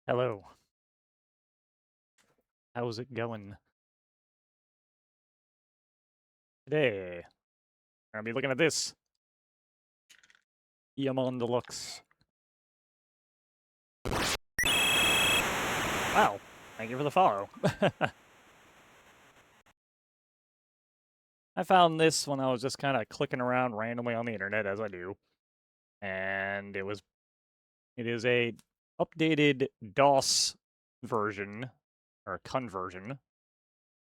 Hello. How's it going? Today, I'm gonna be looking at this. Eamon Deluxe. Wow. Thank you for the follow. I found this when I was just kind of clicking around randomly on the internet, as I do. And it is a updated DOS version, or conversion.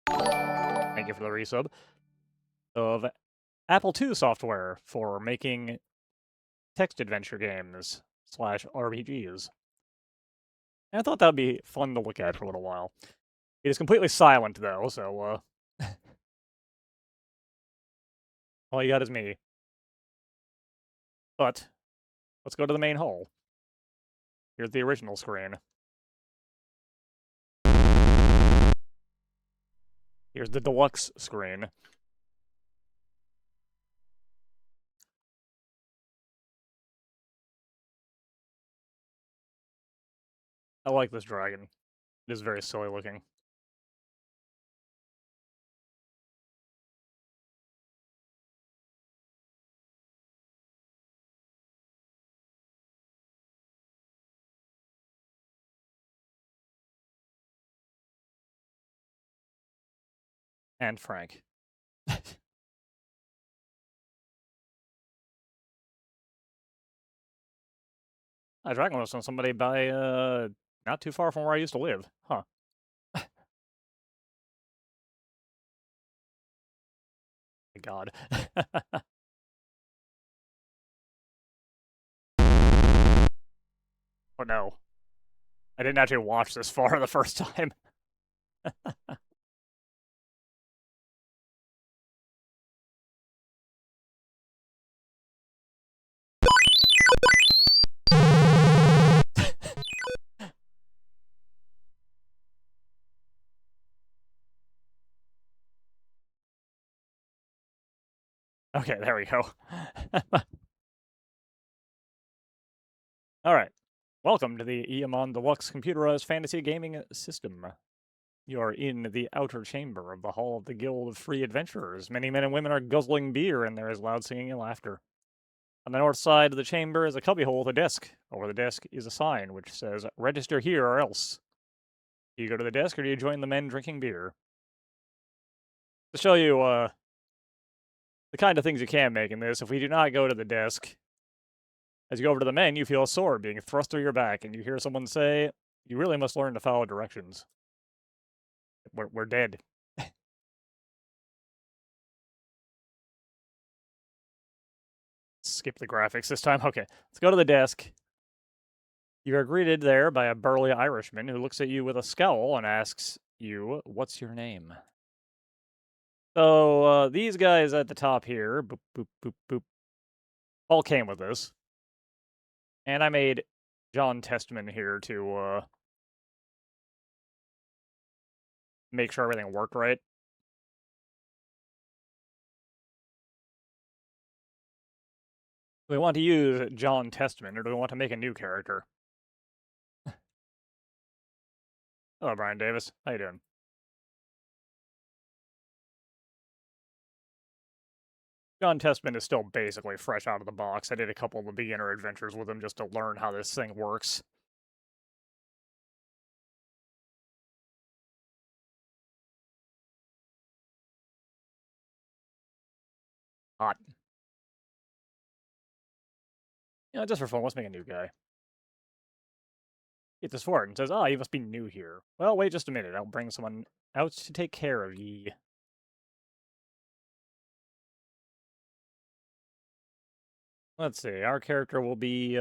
Thank you for the resub. Of Apple II software for making text adventure games / RPGs. And I thought that'd be fun to look at for a little while. It is completely silent, though, so, all you got is me. But, let's go to the main hall. Here's the original screen. Here's the deluxe screen. I like this dragon. It is very silly looking. And Frank. I dragon was on somebody by, not too far from where I used to live. Huh. God. Oh no. I didn't actually watch this far the first time. Okay, there we go. Alright. Welcome to the Eamon Deluxe computerized fantasy gaming system. You are in the outer chamber of the Hall of the Guild of Free Adventurers. Many men and women are guzzling beer, and there is loud singing and laughter. On the north side of the chamber is a cubbyhole with a desk. Over the desk is a sign which says, "Register here or else." Do you go to the desk or do you join the men drinking beer? To show you the kind of things you can make in this, if we do not go to the desk, as you go over to the men, you feel a sword being thrust through your back, and you hear someone say, "You really must learn to follow directions. We're dead." Skip the graphics this time. Okay, let's go to the desk. You are greeted there by a burly Irishman who looks at you with a scowl and asks you, "What's your name?" So, these guys at the top here, boop, boop, boop, boop, all came with this. And I made John Testament here to, make sure everything worked right. Do we want to use John Testament, or do we want to make a new character? Hello, Brian Davis. How you doing? John Testament is still basically fresh out of the box. I did a couple of the beginner adventures with him just to learn how this thing works. Hot. You know, just for fun, let's make a new guy. Gets his sword and says, "Ah, you must be new here. Well, wait just a minute. I'll bring someone out to take care of ye." Let's see. Our character will be,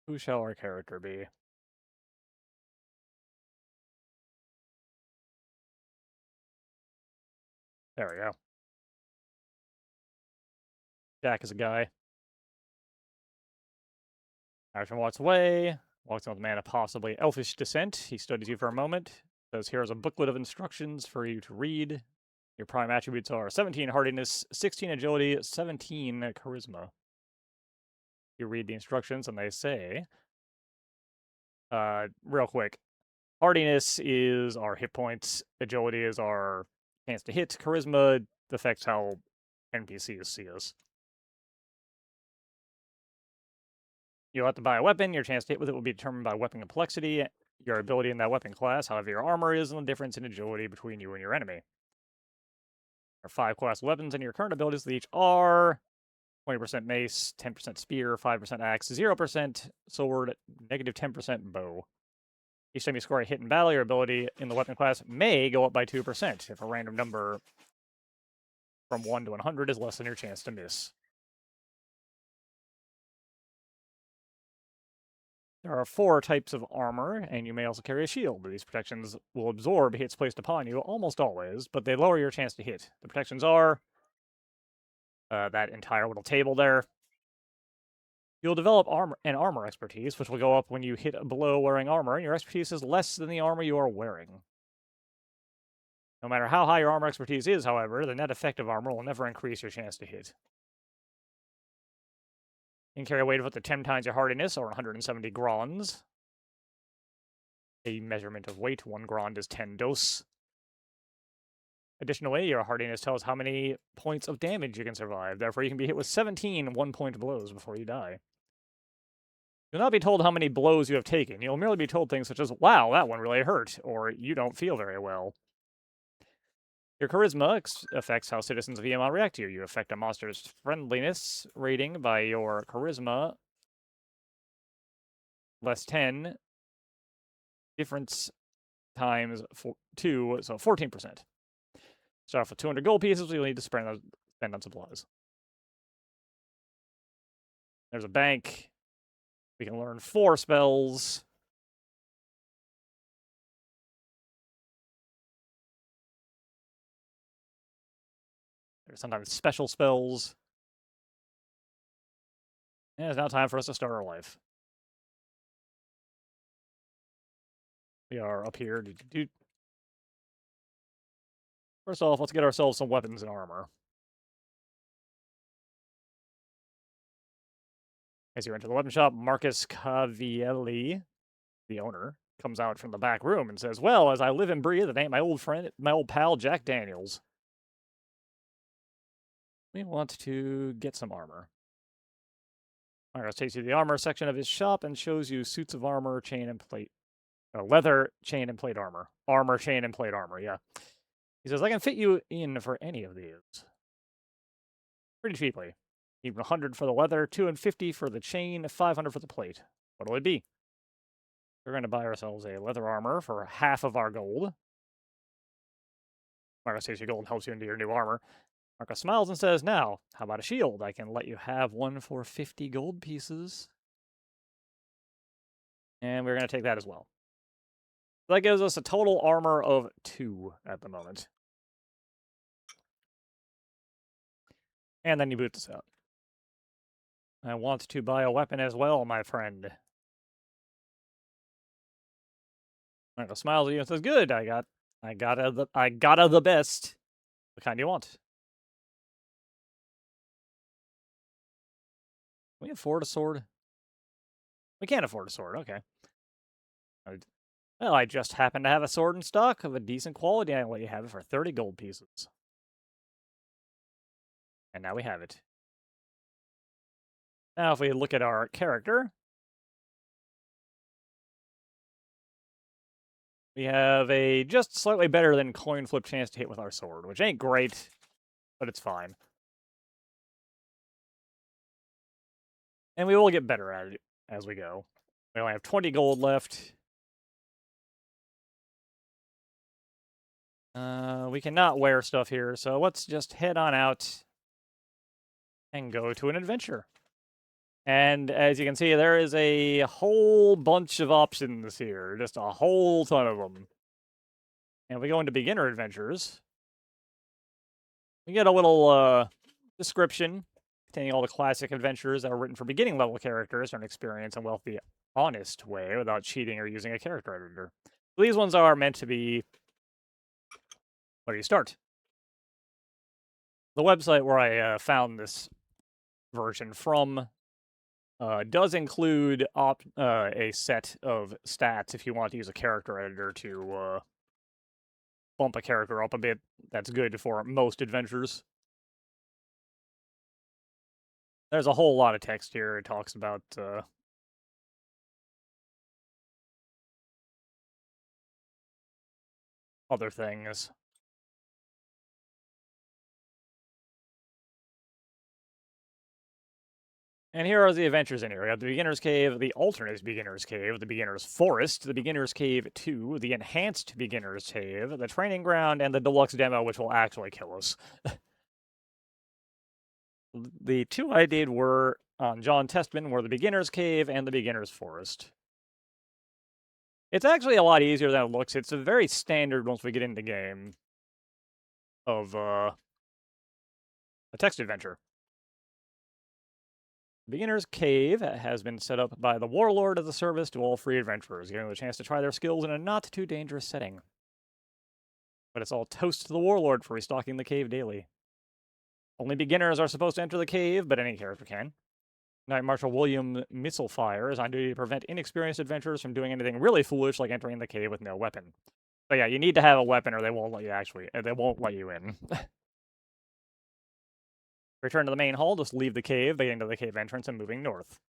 who shall our character be? There we go. Jack is a guy. Irishman walks away, walks on with a man of possibly elfish descent. He studies you for a moment. Says, "Here's a booklet of instructions for you to read." Your prime attributes are 17 hardiness, 16 agility, 17 charisma. You read the instructions and they say, real quick, hardiness is our hit points, agility is our chance to hit, charisma affects how NPCs see us. You'll have to buy a weapon. Your chance to hit with it will be determined by weapon complexity, your ability in that weapon class, however your armor is, and the difference in agility between you and your enemy. There are 5 class weapons, and your current abilities each are 20% mace, 10% spear, 5% axe, 0% sword, negative 10% bow. Each time you score a hit in battle, your ability in the weapon class may go up by 2% if a random number from 1 to 100 is less than your chance to miss. There are 4 types of armor, and you may also carry a shield. These protections will absorb hits placed upon you almost always, but they lower your chance to hit. The protections are that entire little table there. You'll develop armor expertise, which will go up when you hit a blow wearing armor, and your expertise is less than the armor you are wearing. No matter how high your armor expertise is, however, the net effect of armor will never increase your chance to hit. You can carry a weight of up to 10 times your hardiness, or 170 grons. A measurement of weight, 1 grand is 10 dos. Additionally, your hardiness tells how many points of damage you can survive. Therefore, you can be hit with 17 one-point blows before you die. You'll not be told how many blows you have taken. You'll merely be told things such as, wow, that one really hurt, or you don't feel very well. Your charisma affects how citizens of Eamon react to you. You affect a monster's friendliness rating by your charisma less 10, difference times 2, so 14%. Start off with 200 gold pieces, you'll need to spend on supplies. There's a bank. We can learn 4 spells. There's sometimes special spells. And it's now time for us to start our life. We are up here. First off, let's get ourselves some weapons and armor. As you enter the weapon shop, Marcus Cavielli, the owner, comes out from the back room and says, well, as I live and breathe, it ain't my old friend, my old pal, Jack Daniels. We want to get some armor. Marcus takes you to the armor section of his shop and shows you suits of armor, chain and plate. Leather, chain, and plate armor. Armor, chain, and plate armor, yeah. He says, I can fit you in for any of these. Pretty cheaply. Even 100 for the leather, 250 for the chain, 500 for the plate. What'll it be? We're going to buy ourselves a leather armor for half of our gold. Marcus takes your gold and helps you into your new armor. Marcus smiles and says, now, how about a shield? I can let you have one for 50 gold pieces. And we're going to take that as well. That gives us a total armor of 2 at the moment. And then you boot this out. I want to buy a weapon as well, my friend. Marco smiles at you and says, good, I got the best. What kind do you want? Can we afford a sword? We can't afford a sword, okay. Well, I just happen to have a sword in stock of a decent quality. I'll let you have it for 30 gold pieces. And now we have it. Now if we look at our character, we have a just slightly better than coin flip chance to hit with our sword, which ain't great, but it's fine. And we will get better at it as we go. We only have 20 gold left. We cannot wear stuff here, so let's just head on out and go to an adventure. And as you can see, there is a whole bunch of options here, just a whole ton of them. And if we go into beginner adventures, we get a little description containing all the classic adventures that are written for beginning level characters to experience and wealthy, honest way without cheating or using a character editor. So these ones are meant to be where you start. The website where I found this version from does include a set of stats if you want to use a character editor to bump a character up a bit. That's good for most adventures. There's a whole lot of text here. It talks about other things. And here are the adventures in here. We have the Beginner's Cave, the Alternate Beginner's Cave, the Beginner's Forest, the Beginner's Cave 2, the Enhanced Beginner's Cave, the Training Ground, and the Deluxe Demo, which will actually kill us. The two I did were on John Testman, were the Beginner's Cave and the Beginner's Forest. It's actually a lot easier than it looks. It's a very standard, once we get into the game, of a text adventure. Beginner's Cave has been set up by the Warlord as a service to all free adventurers, giving them a chance to try their skills in a not-too-dangerous setting. But it's all toast to the Warlord for restocking the cave daily. Only beginners are supposed to enter the cave, but any character can. Knight Marshal William Mistlefire is on duty to prevent inexperienced adventurers from doing anything really foolish like entering the cave with no weapon. But yeah, you need to have a weapon or they won't let you in. Return to the main hall, just leave the cave, getting to the cave entrance and moving north.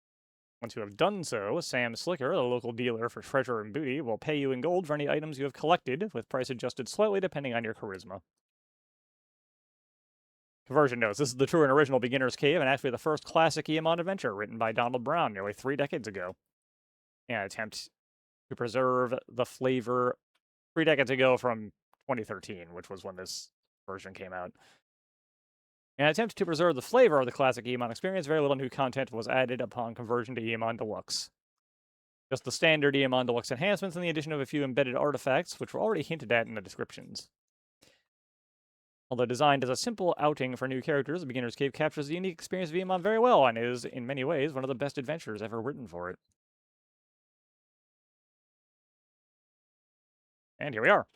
Once you have done so, Sam Slicker, the local dealer for treasure and booty, will pay you in gold for any items you have collected, with price adjusted slightly depending on your charisma. Conversion notes. This is the true and original Beginner's Cave, and actually the first classic Eamon adventure written by Donald Brown nearly 3 decades ago. An attempt to preserve the flavor 3 decades ago from 2013, which was when this version came out. In an attempt to preserve the flavor of the classic Eamon experience, very little new content was added upon conversion to Eamon Deluxe. Just the standard Eamon Deluxe enhancements and the addition of a few embedded artifacts, which were already hinted at in the descriptions. Although designed as a simple outing for new characters, the Beginner's Cave captures the unique experience of Eamon very well and is, in many ways, one of the best adventures ever written for it. And here we are.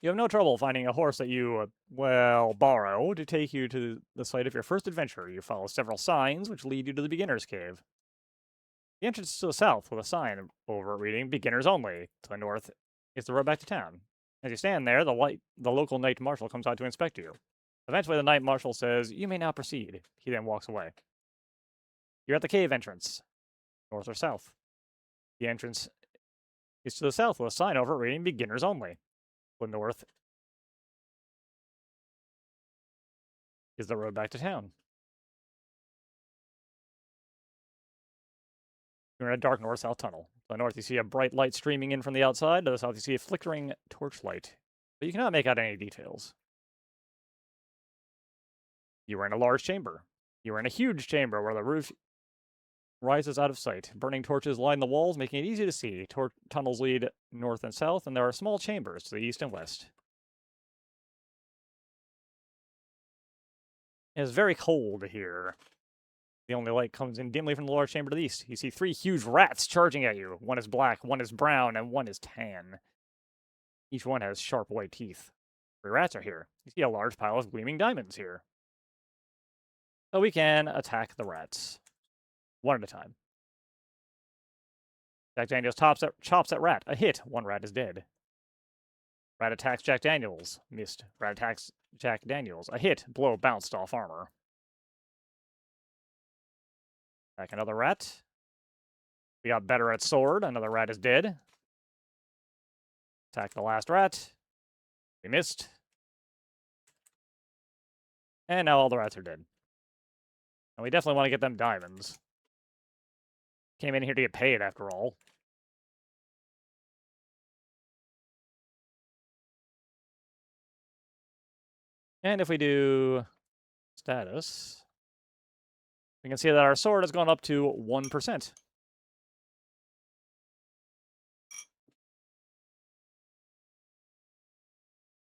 You have no trouble finding a horse that you, borrow to take you to the site of your first adventure. You follow several signs which lead you to the Beginner's Cave. The entrance is to the south with a sign over reading Beginners Only. To the north is the road back to town. As you stand there, the local Knight Marshal comes out to inspect you. Eventually, the Knight Marshal says, "You may now proceed." He then walks away. You're at the cave entrance. North or south? The entrance is to the south with a sign over reading Beginners Only. The north is the road back to town. You're in a dark north-south tunnel. To the north, you see a bright light streaming in from the outside. To the south, you see a flickering torchlight. But you cannot make out any details. You are in a large chamber. You are in a huge chamber where the roof rises out of sight. Burning torches line the walls, making it easy to see. Tunnels lead north and south, and there are small chambers to the east and west. It is very cold here. The only light comes in dimly from the large chamber to the east. You see 3 huge rats charging at you. One is black, one is brown, and one is tan. Each one has sharp white teeth. 3 rats are here. You see a large pile of gleaming diamonds here. So we can attack the rats. One at a time. Jack Daniels chops at rat. A hit. 1 rat is dead. Rat attacks Jack Daniels. Missed. Rat attacks Jack Daniels. A hit. Blow bounced off armor. Attack another rat. We got better at sword. Another rat is dead. Attack the last rat. We missed. And now all the rats are dead. And we definitely want to get them diamonds. Came in here to get paid, after all. And if we do status, we can see that our sword has gone up to 1%.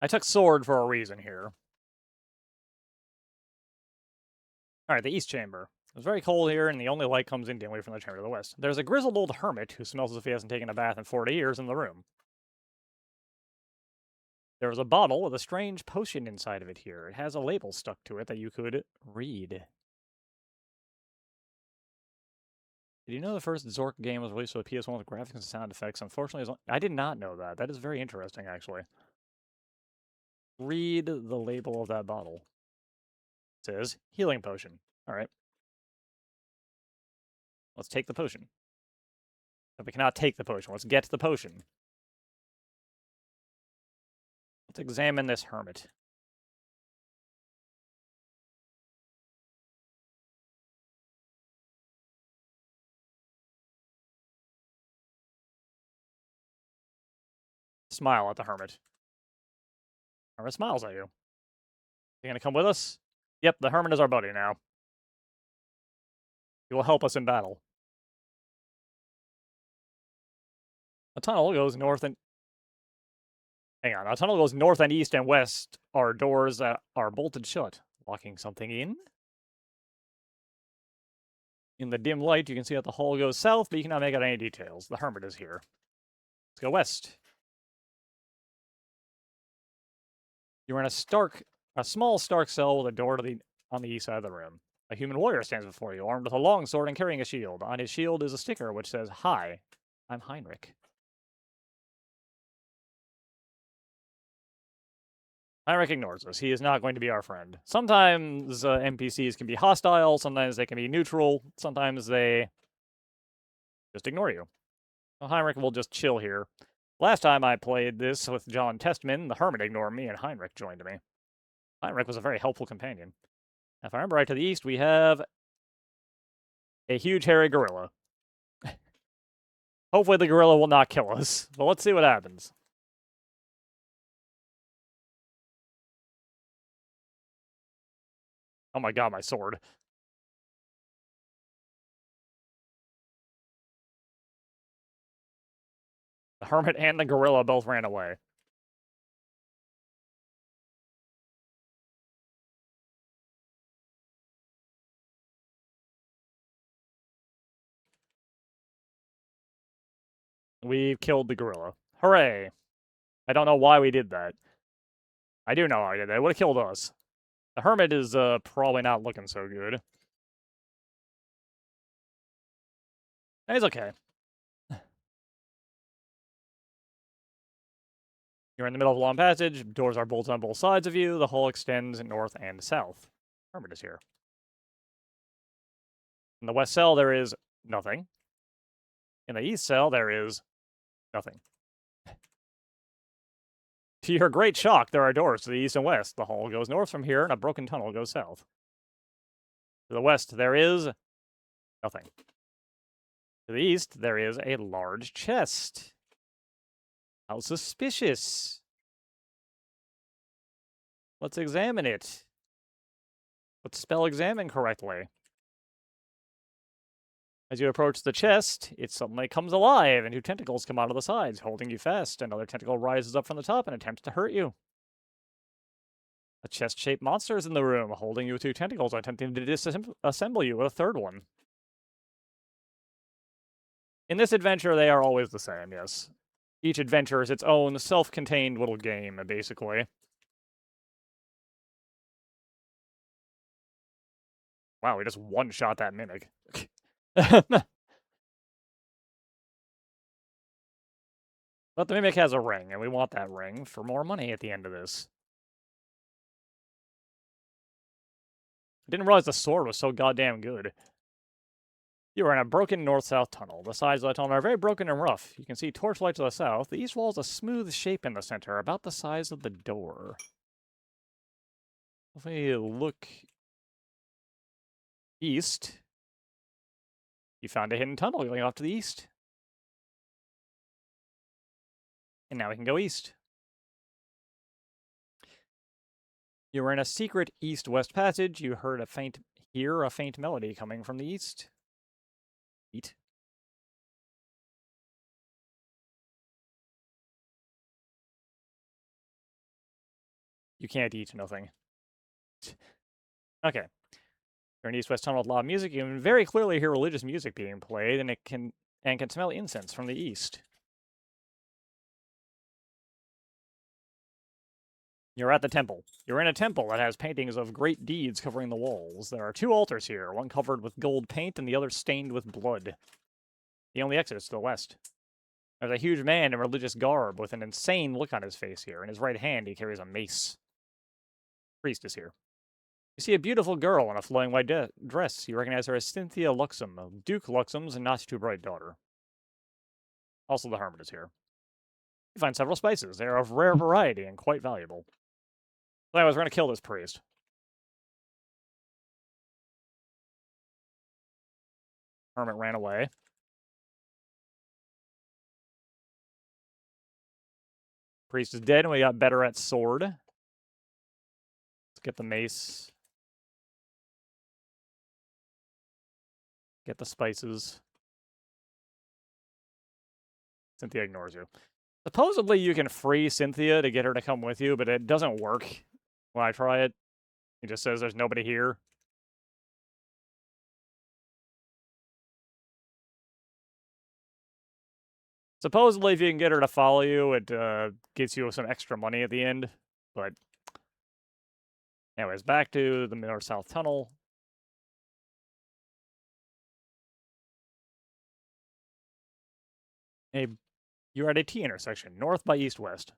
I took sword for a reason here. Alright, the East Chamber. It's very cold here, and the only light comes in dimly from the chamber to the west. There's a grizzled old hermit who smells as if he hasn't taken a bath in 40 years in the room. There's a bottle with a strange potion inside of it here. It has a label stuck to it that you could read. Did you know the first Zork game was released for the PS1 with graphics and sound effects? Unfortunately, I did not know that. That is very interesting, actually. Read the label of that bottle. It says, healing potion. All right. Let's take the potion. If we cannot take the potion, let's get the potion. Let's examine this hermit. Smile at the hermit. Hermit smiles at you. You gonna come with us? Yep, the hermit is our buddy now. He will help us in battle. A tunnel goes north and... Hang on. A tunnel goes north and east and west are doors that are bolted shut. Locking something in? In the dim light, you can see that the hall goes south, but you cannot make out any details. The hermit is here. Let's go west. You're in a small stark cell with a door on the east side of the room. A human warrior stands before you, armed with a long sword and carrying a shield. On his shield is a sticker which says, "Hi, I'm Heinrich." Heinrich ignores us. He is not going to be our friend. Sometimes NPCs can be hostile, sometimes they can be neutral, sometimes they just ignore you. Well, Heinrich will just chill here. Last time I played this with John Testman, the hermit ignored me and Heinrich joined me. Heinrich was a very helpful companion. If I remember right, to the east we have a huge hairy gorilla. Hopefully the gorilla will not kill us, but let's see what happens. Oh my god, my sword. The hermit and the gorilla both ran away. We've killed the gorilla. Hooray! I don't know why we did that. I do know why we did that. It would have killed us. The hermit is probably not looking so good. He's okay. You're in the middle of a long passage. Doors are bolted on both sides of you. The hall extends north and south. Hermit is here. In the west cell, there is nothing. In the east cell, there is nothing. To your great shock, there are doors to the east and west. The hall goes north from here, and a broken tunnel goes south. To the west, there is nothing. To the east, there is a large chest. How suspicious. Let's examine it. Let's spell examine correctly. As you approach the chest, it suddenly comes alive, and two tentacles come out of the sides, holding you fast. Another tentacle rises up from the top and attempts to hurt you. A chest-shaped monster is in the room, holding you with two tentacles, attempting to disassemble you with a third one. In this adventure, they are always the same, yes. Each adventure is its own self-contained little game, basically. Wow, we just one-shot that mimic. But the mimic has a ring, and we want that ring for more money at the end of this. I didn't realize the sword was so goddamn good. You are in a broken north-south tunnel. The sides of the tunnel are very broken and rough. You can see torchlight to the south. The east wall is a smooth shape in the center, about the size of the door. If we look east, you found a hidden tunnel going off to the east. And now we can go east. You were in a secret east-west passage. You heard a faint melody coming from the east. Eat. You can't eat nothing. Okay. You're in east-west tunnel with loud music. You can very clearly hear religious music being played, and can smell incense from the east. You're at the temple. You're in a temple that has paintings of great deeds covering the walls. There are two altars here, one covered with gold paint and the other stained with blood. The only exit is to the west. There's a huge man in religious garb with an insane look on his face here. In his right hand, he carries a mace. Priest is here. You see a beautiful girl in a flowing white dress. You recognize her as Cynthia Luxem, Duke Luxem's not-too-bright daughter. Also, the hermit is here. You find several spices. They are of rare variety and quite valuable. So anyways, we're going to kill this priest. Hermit ran away. Priest is dead, and we got better at sword. Let's get the mace. Get the spices. Cynthia ignores you. Supposedly, you can free Cynthia to get her to come with you, but it doesn't work when I try it. It just says there's nobody here. Supposedly, if you can get her to follow you, it gets you some extra money at the end. But anyways, back to the north-south tunnel. You're at a T intersection, north by east-west.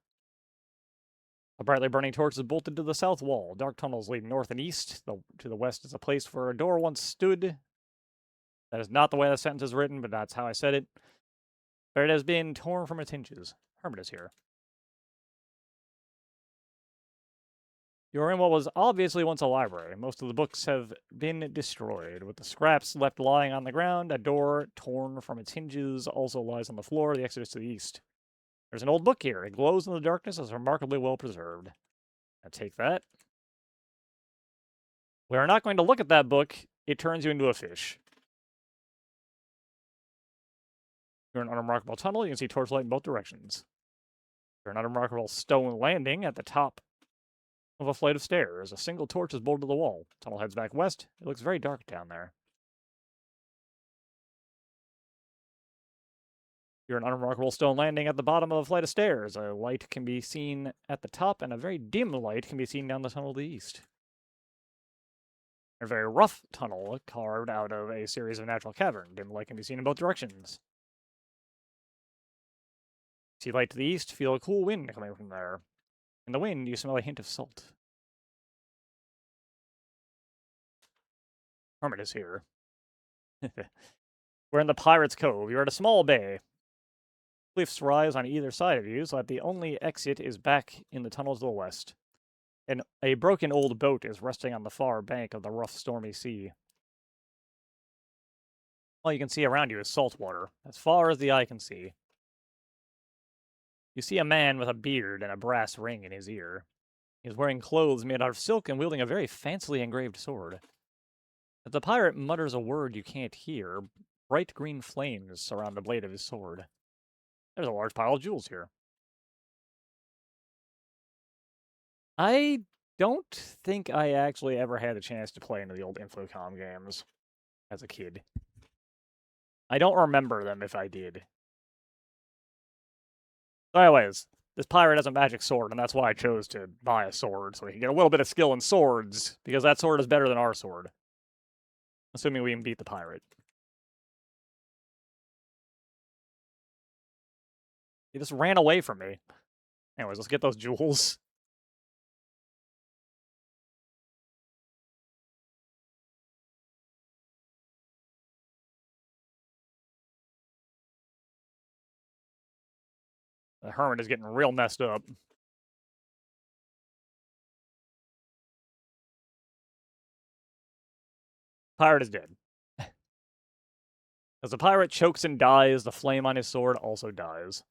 A brightly burning torch is bolted to the south wall. Dark tunnels lead north and east. To the west is a place where a door once stood. That is not the way the sentence is written, but that's how I said it. But it has been torn from its hinges. Hermit is here. You're in what was obviously once a library. Most of the books have been destroyed, with the scraps left lying on the ground. A door, torn from its hinges, also lies on the floor. The exit is to the east. There's an old book here. It glows in the darkness and is remarkably well preserved. I'll take that. We're not going to look at that book. It turns you into a fish. You're in an unremarkable tunnel. You can see torchlight in both directions. You're in an unremarkable stone landing at the top of a flight of stairs. A single torch is bolted to the wall. Tunnel heads back west. It looks very dark down there. You're in an unremarkable stone landing at the bottom of a flight of stairs. A light can be seen at the top, and a very dim light can be seen down the tunnel to the east. A very rough tunnel carved out of a series of natural caverns. Dim light can be seen in both directions. See light to the east, feel a cool wind coming from there. In the wind, you smell a hint of salt. Hermit is here. We're in the Pirate's Cove. You're at a small bay. Cliffs rise on either side of you, so that the only exit is back in the tunnel to the west. And a broken old boat is resting on the far bank of the rough, stormy sea. All you can see around you is salt water, as far as the eye can see. You see a man with a beard and a brass ring in his ear. He is wearing clothes made out of silk and wielding a very fancily engraved sword. As the pirate mutters a word you can't hear, bright green flames surround the blade of his sword. There's a large pile of jewels here. I don't think I actually ever had a chance to play into the old Infocom games as a kid. I don't remember them if I did. So anyways, this pirate has a magic sword, and that's why I chose to buy a sword, so we can get a little bit of skill in swords, because that sword is better than our sword. Assuming we can beat the pirate. He just ran away from me. Anyways, let's get those jewels. The hermit is getting real messed up. Pirate is dead. As the pirate chokes and dies, the flame on his sword also dies.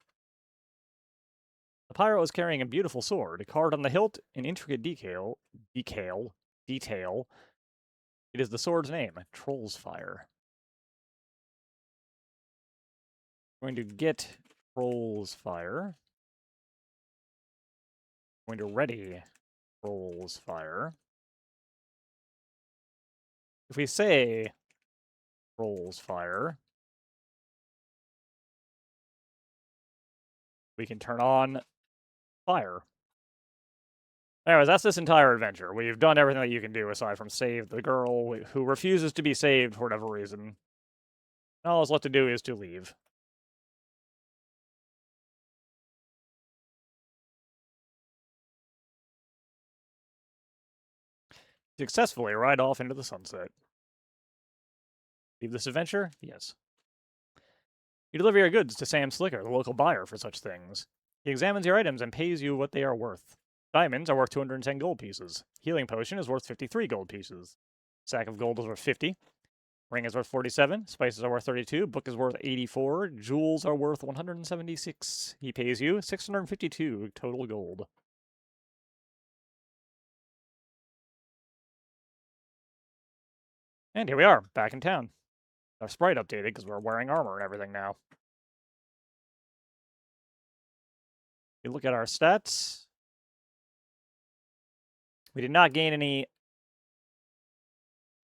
The pirate was carrying a beautiful sword, carved on the hilt in intricate detail. It is the sword's name, Troll's Fire. Going to get Troll's Fire. Going to ready Troll's Fire. If we say Troll's Fire, we can turn on fire. Anyways, that's this entire adventure. We've done everything that you can do aside from save the girl who refuses to be saved for whatever reason. All that's left to do is to leave. Successfully ride off into the sunset. Leave this adventure? Yes. You deliver your goods to Sam Slicker, the local buyer for such things. He examines your items and pays you what they are worth. Diamonds are worth 210 gold pieces. Healing potion is worth 53 gold pieces. Sack of gold is worth 50. Ring is worth 47. Spices are worth 32. Book is worth 84. Jewels are worth 176. He pays you 652 total gold. And here we are, back in town. Our sprite updated because we're wearing armor and everything now. You look at our stats. We did not gain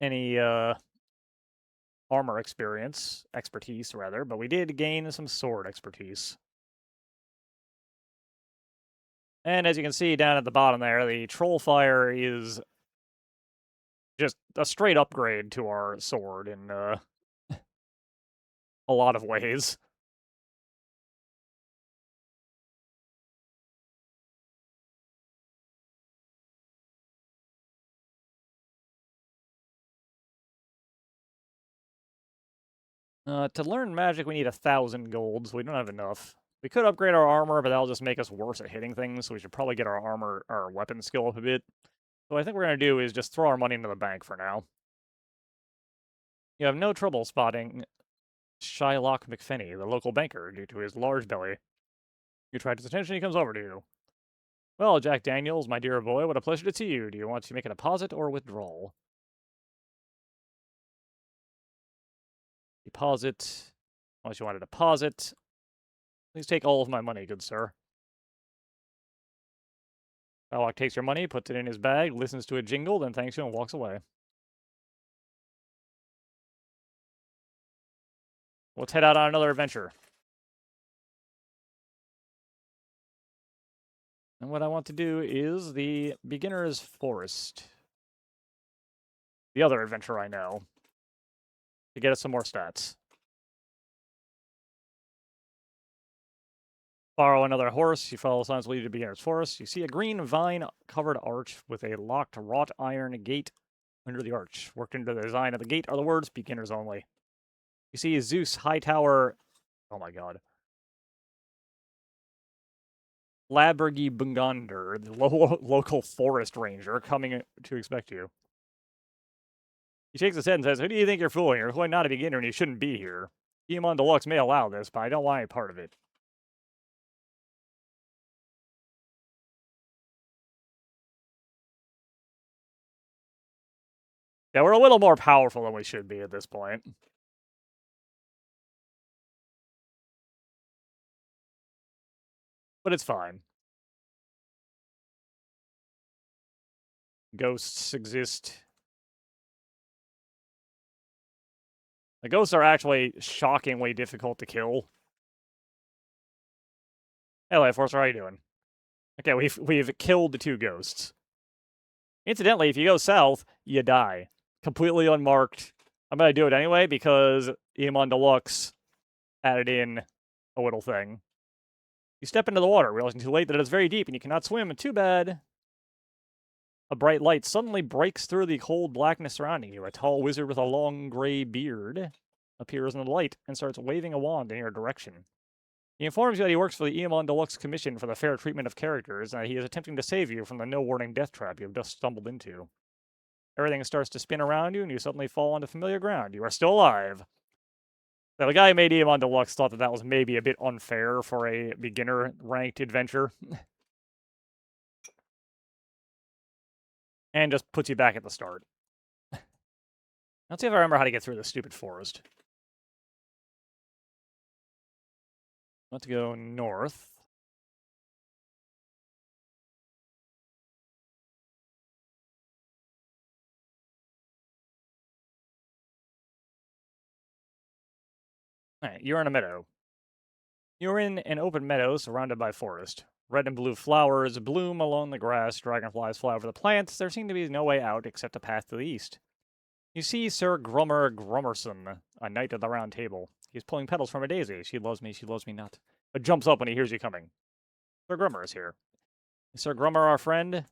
any armor expertise rather, but we did gain some sword expertise. And as you can see down at the bottom there, the troll fire is just a straight upgrade to our sword in a lot of ways. To learn magic, we need 1,000 gold, so we don't have enough. We could upgrade our armor, but that'll just make us worse at hitting things, so we should probably get our weapon skill up a bit. So what I think we're going to do is just throw our money into the bank for now. You have no trouble spotting Shylock McFinney, the local banker, due to his large belly. You attract his attention, he comes over to you. Well, Jack Daniels, my dear boy, what a pleasure to see you. Do you want to make a deposit or withdrawal? Deposit. Unless you want a deposit. Please take all of my money, good sir. Shylock takes your money, puts it in his bag, listens to it jingle, then thanks you and walks away. Let's head out on another adventure. And what I want to do is the Beginner's Forest. The other adventure I know. To get us some more stats. Borrow another horse. You follow signs leading to Beginner's Forest. You see a green vine-covered arch with a locked wrought iron gate under the arch. Worked into the design of the gate are the words "Beginners Only." You see Zeus Hightower. Oh my god. Labergy Bungander, the local forest ranger, coming to expect you. He shakes his head and says, "Who do you think you're fooling? You're clearly not a beginner and you shouldn't be here. Eamon Deluxe may allow this, but I don't want any part of it." Yeah, we're a little more powerful than we should be at this point. But it's fine. Ghosts exist. The ghosts are actually shockingly difficult to kill. Hey, Life Force, how are you doing? Okay, we've killed the 2 ghosts. Incidentally, if you go south, you die. Completely unmarked. I'm gonna do it anyway because Eamon Deluxe added in a little thing. You step into the water, realizing too late that it is very deep and you cannot swim. Too bad. A bright light suddenly breaks through the cold blackness surrounding you. A tall wizard with a long gray beard appears in the light and starts waving a wand in your direction. He informs you that he works for the Eamon Deluxe Commission for the Fair Treatment of Characters, and that he is attempting to save you from the no-warning death trap you have just stumbled into. Everything starts to spin around you, and you suddenly fall onto familiar ground. You are still alive. Now, the guy who made Eamon Deluxe thought that was maybe a bit unfair for a beginner-ranked adventure. And just puts you back at the start. Let's see if I remember how to get through this stupid forest. Let's go north. Alright, you're in a meadow. You're in an open meadow surrounded by forest. Red and blue flowers bloom along the grass, dragonflies fly over the plants. There seems to be no way out except a path to the east. You see Sir Grummer Grummerson, a knight of the round table. He's pulling petals from a daisy. She loves me not. But jumps up when he hears you coming. Sir Grummer is here. Is Sir Grummer our friend?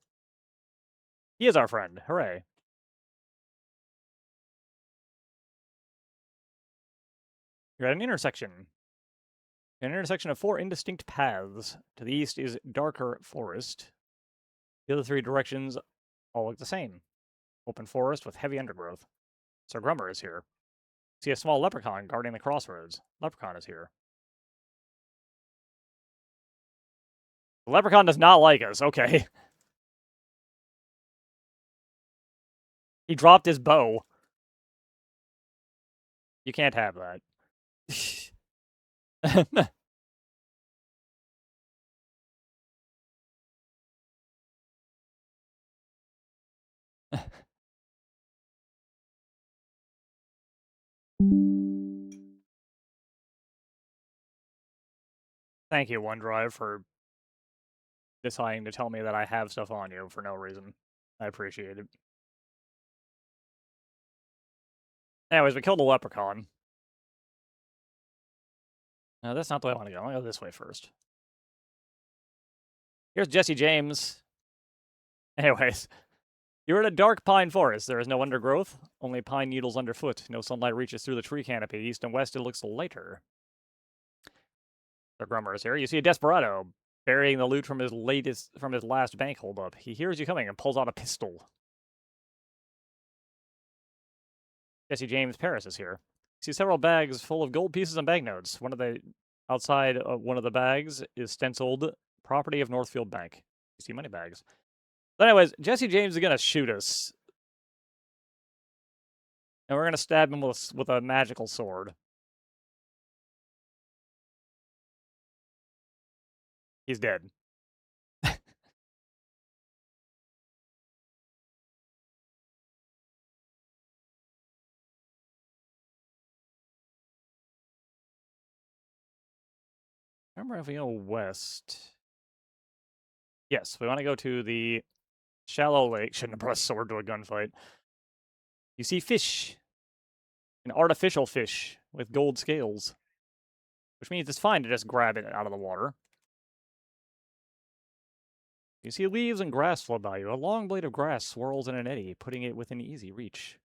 He is our friend. Hooray. You're at an intersection. An intersection of 4 indistinct paths. To the east is darker forest. The other 3 directions all look the same. Open forest with heavy undergrowth. Sir Grummer is here. See a small leprechaun guarding the crossroads. Leprechaun is here. The leprechaun does not like us. Okay. He dropped his bow. You can't have that. Thank you, OneDrive, for deciding to tell me that I have stuff on you for no reason. I appreciate it. Anyways, we killed the leprechaun. No, that's not the way I want to go. I want to go this way first. Here's Jesse James. Anyways, you're in a dark pine forest. There is no undergrowth, only pine needles underfoot. No sunlight reaches through the tree canopy. East and west, it looks lighter. The Grummer is here. You see a desperado burying the loot from his last bank holdup. He hears you coming and pulls out a pistol. Jesse James Paris is here. You see several bags full of gold pieces and banknotes. Outside of one of the bags is stenciled "Property of Northfield Bank." You see money bags. But anyways, Jesse James is gonna shoot us, and we're gonna stab him with a magical sword. He's dead. Remember, if we go west, yes, we want to go to the shallow lake. Shouldn't have brought a sword to a gunfight. You see fish, an artificial fish with gold scales, which means it's fine to just grab it out of the water. You see leaves and grass float by you. A long blade of grass swirls in an eddy, putting it within easy reach.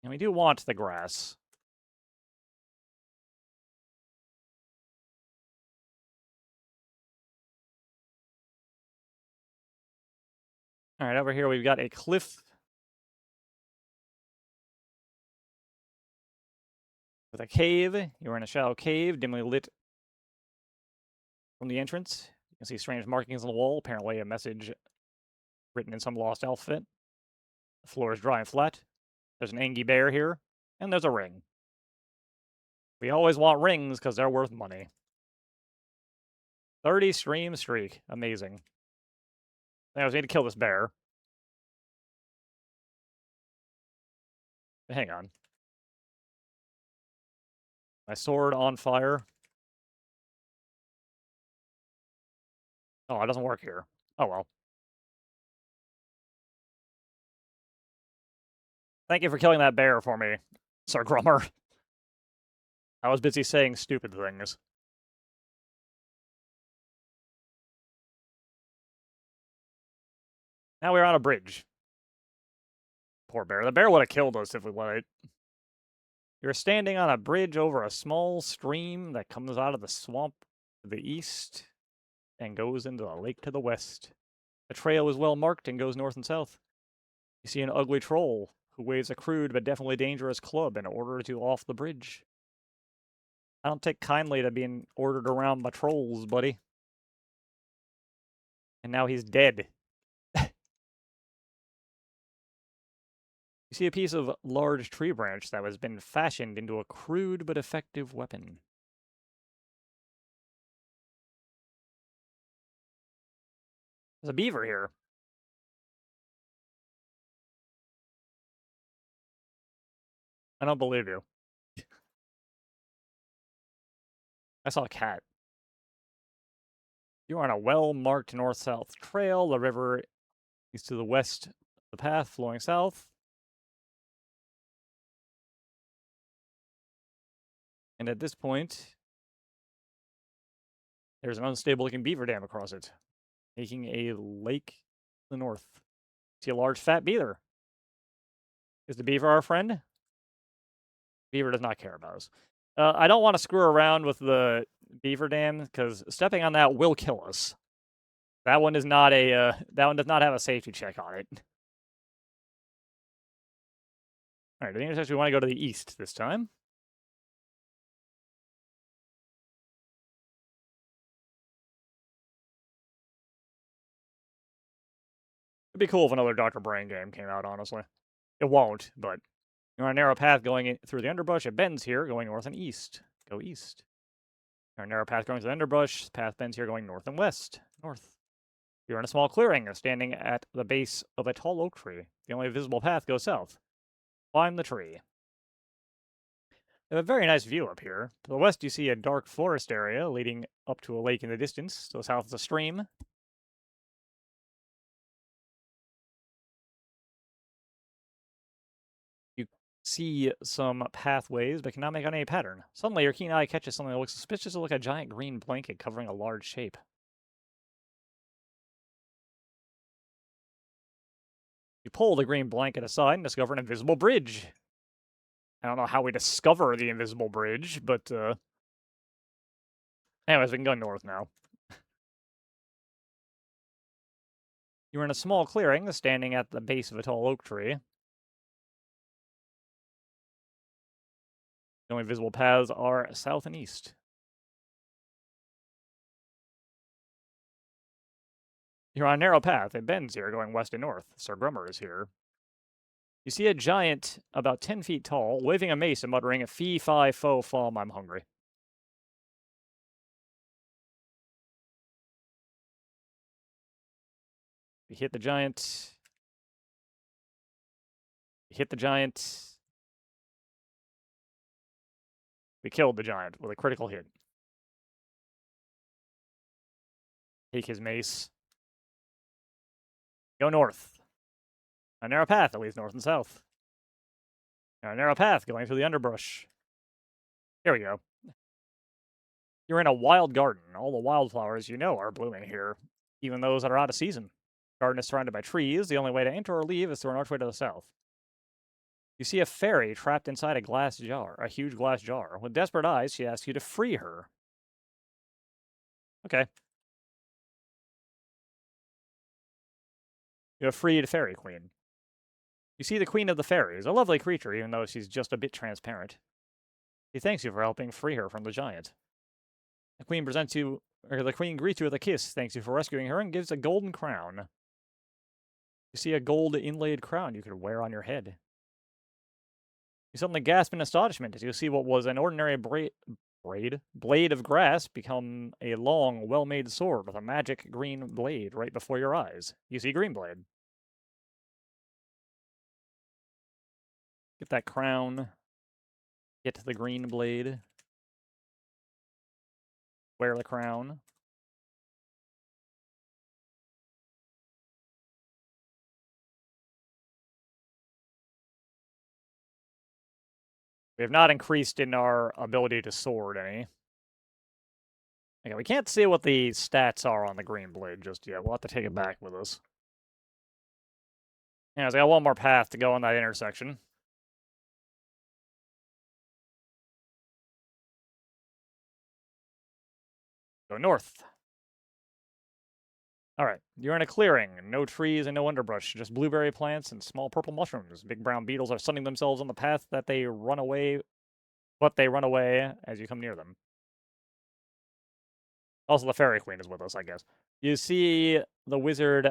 And we do want the grass. All right, over here we've got a cliff with a cave. You're in a shallow cave, dimly lit from the entrance. You can see strange markings on the wall, apparently a message written in some lost alphabet. The floor is dry and flat. There's an Angie bear here, and there's a ring. We always want rings because they're worth money. 30 stream streak. Amazing. Anyways, we need to kill this bear. Hang on. My sword on fire. Oh, it doesn't work here. Oh well. Thank you for killing that bear for me, Sir Grummer. I was busy saying stupid things. Now we're on a bridge. Poor bear. The bear would have killed us if we let it. You're standing on a bridge over a small stream that comes out of the swamp to the east and goes into the lake to the west. The trail is well marked and goes north and south. You see an ugly troll who waves a crude but definitely dangerous club in order to off the bridge. I don't take kindly to being ordered around by trolls, buddy. And now he's dead. You see a piece of large tree branch that has been fashioned into a crude but effective weapon. There's a beaver here. I don't believe you. I saw a cat. You're on a well-marked north-south trail. The river is to the west of the path, flowing south. And at this point, there's an unstable-looking beaver dam across it, making a lake to the north. See a large fat beaver. Is the beaver our friend? Beaver does not care about us. I don't want to screw around with the beaver dam because stepping on that will kill us. That one is not a. That one does not have a safety check on it. All right, the intersection. We want to go to the east this time. It'd be cool if another Dr. Brain game came out. Honestly, it won't. But you're on a narrow path going through the underbrush. It bends here, going north and east. Go east. You're on a narrow path going through the underbrush. Path bends here, going north and west. North. You're in a small clearing, standing at the base of a tall oak tree. The only visible path goes south. Climb the tree. We have a very nice view up here. To the west, you see a dark forest area leading up to a lake in the distance. To the south is a stream. You see some pathways, but cannot make out any pattern. Suddenly, your keen eye catches something that looks suspicious like a giant green blanket covering a large shape. You pull the green blanket aside and discover an invisible bridge. I don't know how we discover the invisible bridge, but anyways, we can go north now. You're in a small clearing, standing at the base of a tall oak tree. The only visible paths are south and east. You're on a narrow path. It bends here, going west and north. Sir Grummer is here. You see a giant, about 10 feet tall, waving a mace and muttering, "Fee, fi, fo, fum, I'm hungry." We hit the giant. We hit the giant. We killed the giant with a critical hit. Take his mace. Go north. A narrow path that leads north and south. A narrow path going through the underbrush. Here we go. You're in a wild garden. All the wildflowers you know are blooming here, even those that are out of season. The garden is surrounded by trees. The only way to enter or leave is through an archway to the south. You see a fairy trapped inside a glass jar, a huge glass jar. With desperate eyes, she asks you to free her. Okay. You have freed Fairy Queen. You see the Queen of the Fairies, a lovely creature, even though she's just a bit transparent. She thanks you for helping free her from the giant. The Queen greets you with a kiss, thanks you for rescuing her, and gives a golden crown. You see a gold inlaid crown you could wear on your head. You suddenly gasp in astonishment as you see what was an ordinary blade of grass become a long, well-made sword with a magic green blade right before your eyes. You see Greenblade. Get that crown. Get the green blade. Wear the crown. We have not increased in our ability to sword any. Okay, we can't see what the stats are on the green blade just yet. We'll have to take it back with us. Anyways, I got one more path to go on that intersection. Go north. Alright, you're in a clearing. No trees and no underbrush, just blueberry plants and small purple mushrooms. Big brown beetles are sunning themselves on the path that they run away, but they run away as you come near them. Also, the Fairy Queen is with us, I guess. You see the wizard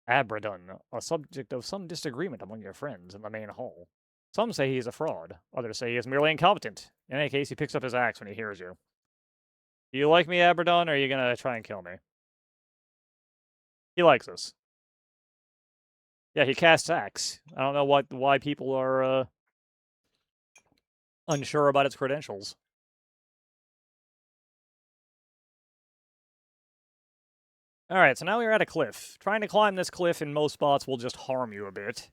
Abradon, a subject of some disagreement among your friends in the main hall. Some say he is a fraud. Others say he is merely incompetent. In any case, he picks up his axe when he hears you. Do you like me, Abradon, or are you gonna try and kill me? He likes us. Yeah, he casts axe. I don't know why people are unsure about its credentials. Alright, so now we're at a cliff. Trying to climb this cliff in most spots will just harm you a bit.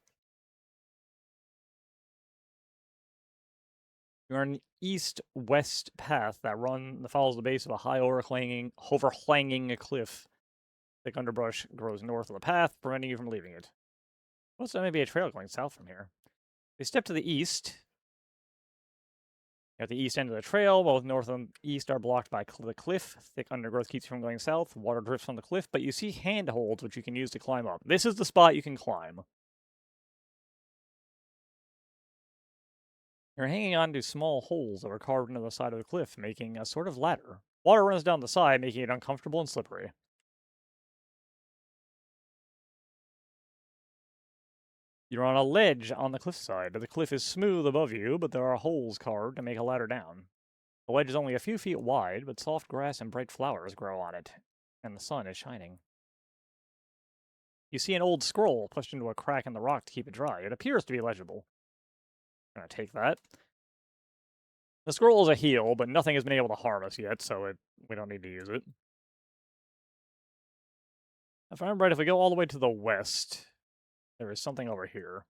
You're on an east-west path that follows the base of a high overhanging cliff. Thick underbrush grows north of the path, preventing you from leaving it. Well, so maybe a trail going south from here. We step to the east. You're at the east end of the trail. Both north and east are blocked by the cliff. Thick undergrowth keeps you from going south. Water drifts from the cliff, but you see handholds which you can use to climb up. This is the spot you can climb. You're hanging on to small holes that are carved into the side of the cliff, making a sort of ladder. Water runs down the side, making it uncomfortable and slippery. You're on a ledge on the cliffside. The cliff is smooth above you, but there are holes carved to make a ladder down. The ledge is only a few feet wide, but soft grass and bright flowers grow on it, and the sun is shining. You see an old scroll pushed into a crack in the rock to keep it dry. It appears to be legible. I'm gonna take that. The scroll is a heal, but nothing has been able to harm us yet, so we don't need to use it. If I remember right, if we go all the way to the west, there is something over here.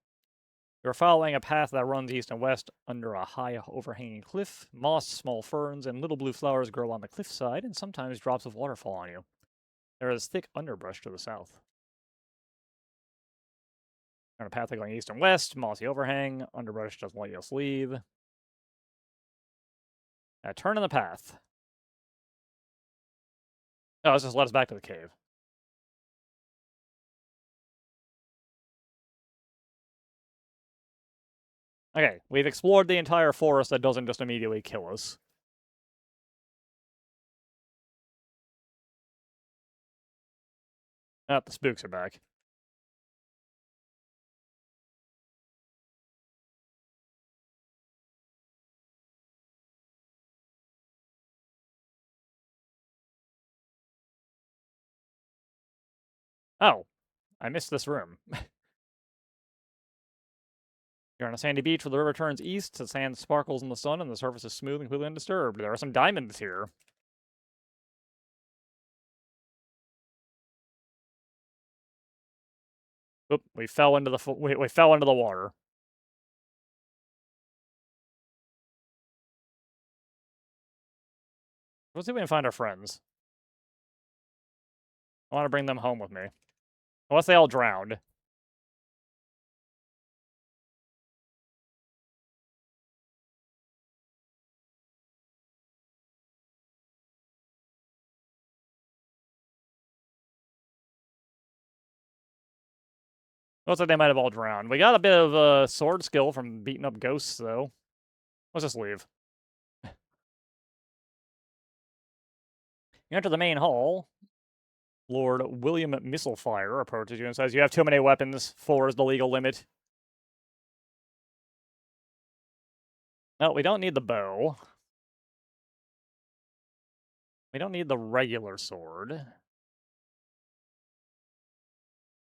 You're following a path that runs east and west under a high overhanging cliff. Moss, small ferns, and little blue flowers grow on the cliffside, and sometimes drops of water fall on you. There is thick underbrush to the south. On a path going east and west, mossy overhang, underbrush doesn't let us leave. A turn in the path. Oh, this just led us back to the cave. Okay, we've explored the entire forest that doesn't just immediately kill us. Ah, the spooks are back. Oh, I missed this room. You're on a sandy beach where the river turns east, the sand sparkles in the sun, and the surface is smooth and completely undisturbed. There are some diamonds here. Oop, we fell into the we fell into the water. Let's see if we can find our friends. I want to bring them home with me. Unless they all drowned. Looks like they might have all drowned. We got a bit of sword skill from beating up ghosts, though. Let's just leave. You enter the main hall. Lord William Mistlefire approaches you and says, "You have too many weapons. 4 is the legal limit." No, we don't need the bow. We don't need the regular sword.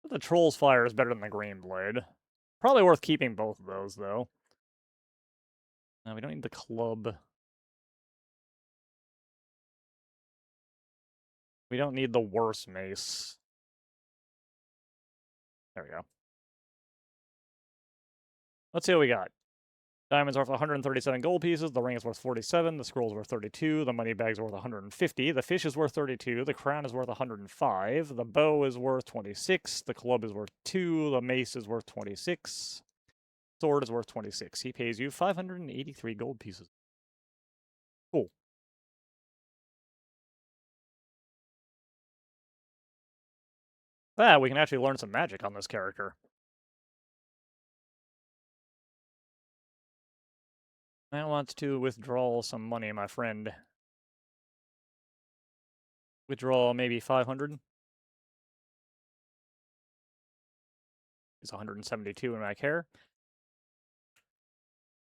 The Troll's Fire is better than the Green Blade. Probably worth keeping both of those, though. No, we don't need the club. We don't need the worse mace. There we go. Let's see what we got. Diamonds are worth 137 gold pieces, the ring is worth 47, the scroll's worth 32, the money bag's worth 150, the fish is worth 32, the crown is worth 105, the bow is worth 26, the club is worth 2, the mace is worth 26, sword is worth 26. He pays you 583 gold pieces. Cool. We can actually learn some magic on this character. I want to withdraw some money, my friend. Withdraw maybe 500. It's 172 in my care.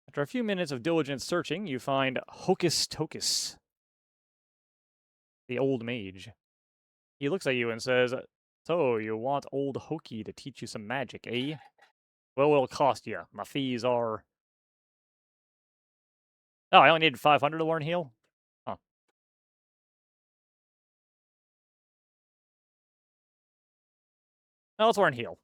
After a few minutes of diligent searching, you find Hocus Tocus, the old mage. He looks at you and says, "So, you want old Hokey to teach you some magic, eh? Well, it'll cost you. My fees are..." Oh, I only need 500 to learn heal? Huh. Now let's learn heal.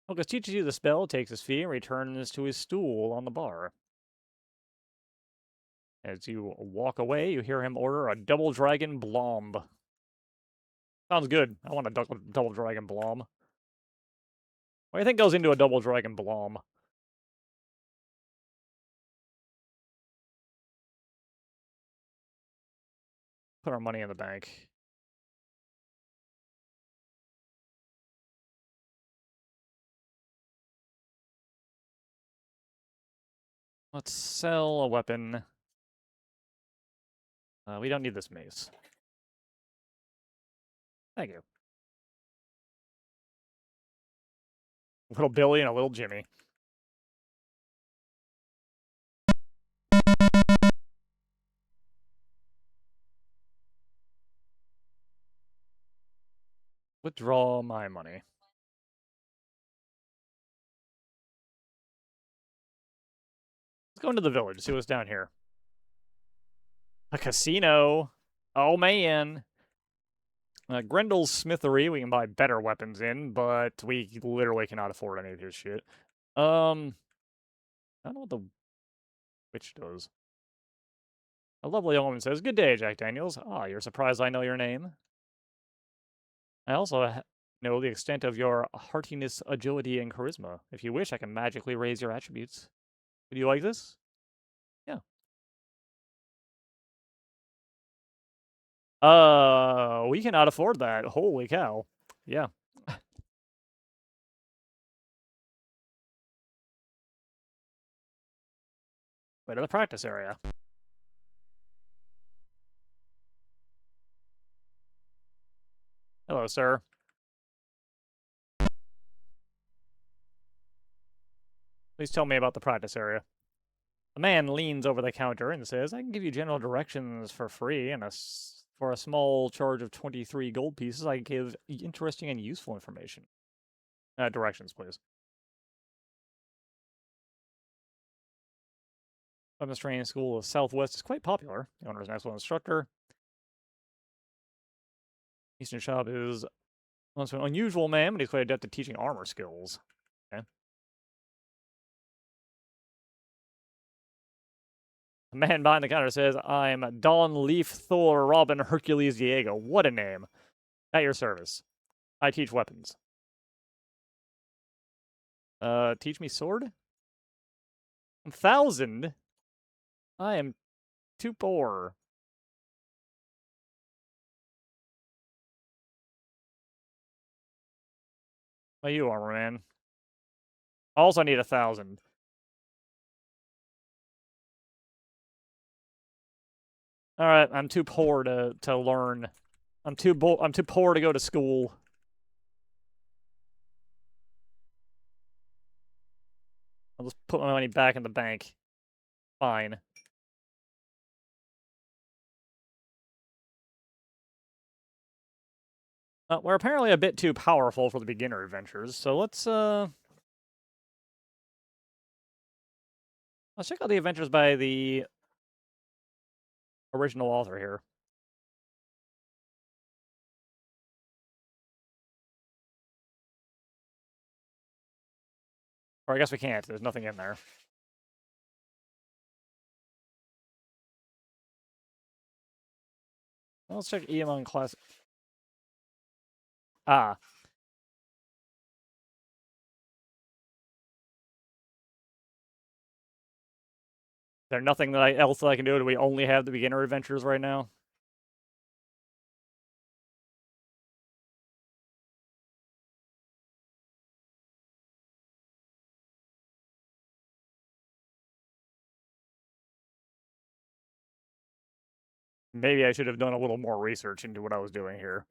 Focus teaches you the spell, takes his fee, and returns to his stool on the bar. As you walk away, you hear him order a double dragon blomb. Sounds good. I want a double dragon blomb. What do you think goes into a double dragon blomb? Put our money in the bank. Let's sell a weapon. We don't need this mace. Thank you. Little Billy and a little Jimmy. Withdraw my money. Let's go into the village, see what's down here. A casino. Oh, man. Grendel's smithery, we can buy better weapons in, but we literally cannot afford any of his shit. I don't know what the witch does. A lovely woman says, "Good day, Jack Daniels. Ah, you're surprised I know your name? I also know the extent of your heartiness, agility, and charisma. If you wish, I can magically raise your attributes. Would you like this?" Yeah. We cannot afford that. Holy cow. Yeah. Way to the practice area. Hello, sir. Please tell me about the practice area. The man leans over the counter and says, "I can give you general directions for free, and for a small charge of 23 gold pieces, I can give interesting and useful information." Directions, please. Weapons training school of Southwest is quite popular. The owner is an excellent instructor. Eastern shop is once an unusual man, but he's quite adept at teaching armor skills. Okay. The man behind the counter says, "I'm Don Leaf Thor Robin Hercules Diego." What a name. At your service. I teach weapons. Teach me sword? 1,000? I am too poor. Well, you armor man. Also need 1,000. All right, I'm too poor to learn. I'm too poor to go to school. I'll just put my money back in the bank. Fine. We're apparently a bit too powerful for the beginner adventures, so let's check out the adventures by the original author here. Or I guess we can't. There's nothing in there. Well, let's check Eamon Classic. Ah. Is there nothing else that I can do? Do we only have the beginner adventures right now? Maybe I should have done a little more research into what I was doing here.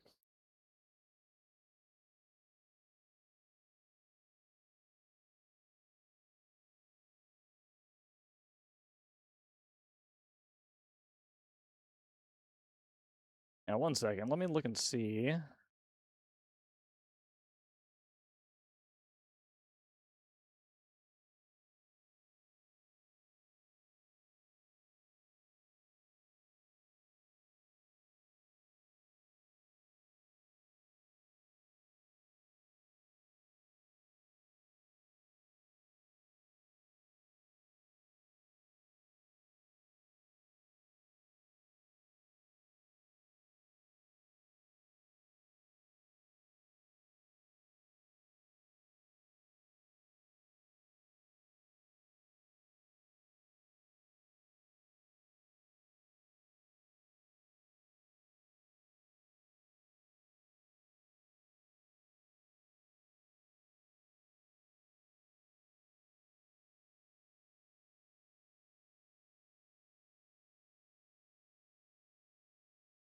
Now, one second. Let me look and see.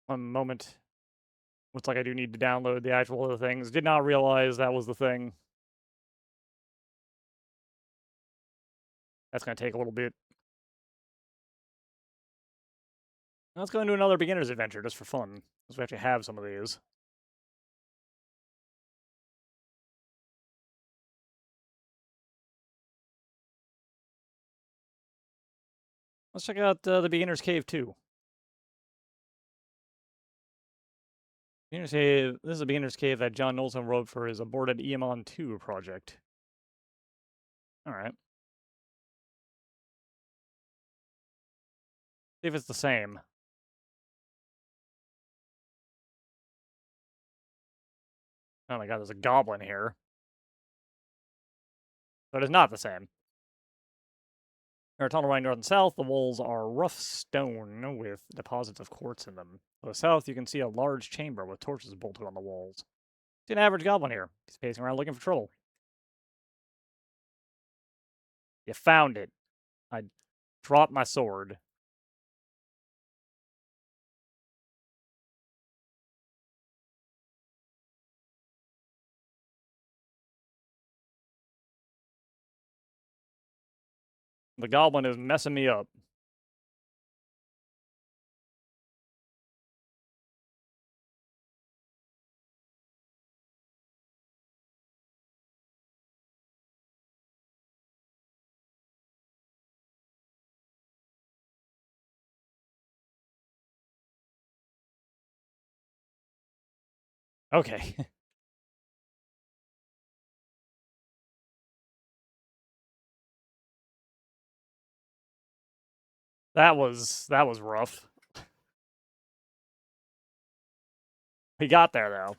One moment. Looks like I do need to download the actual other things. Did not realize that was the thing. That's going to take a little bit. Let's go into another beginner's adventure just for fun, because we actually have some of these. Let's check out the beginner's cave too. Beginner's cave. This is a beginner's cave that John Knowlton wrote for his aborted Eamon 2 project. All right. See if it's the same. Oh my god, there's a goblin here. But it's not the same. Our tunnel running north and south, the walls are rough stone with deposits of quartz in them. To the south, you can see a large chamber with torches bolted on the walls. See an average goblin here. He's pacing around looking for trouble. You found it. I dropped my sword. The goblin is messing me up. Okay. that was rough. We got there though.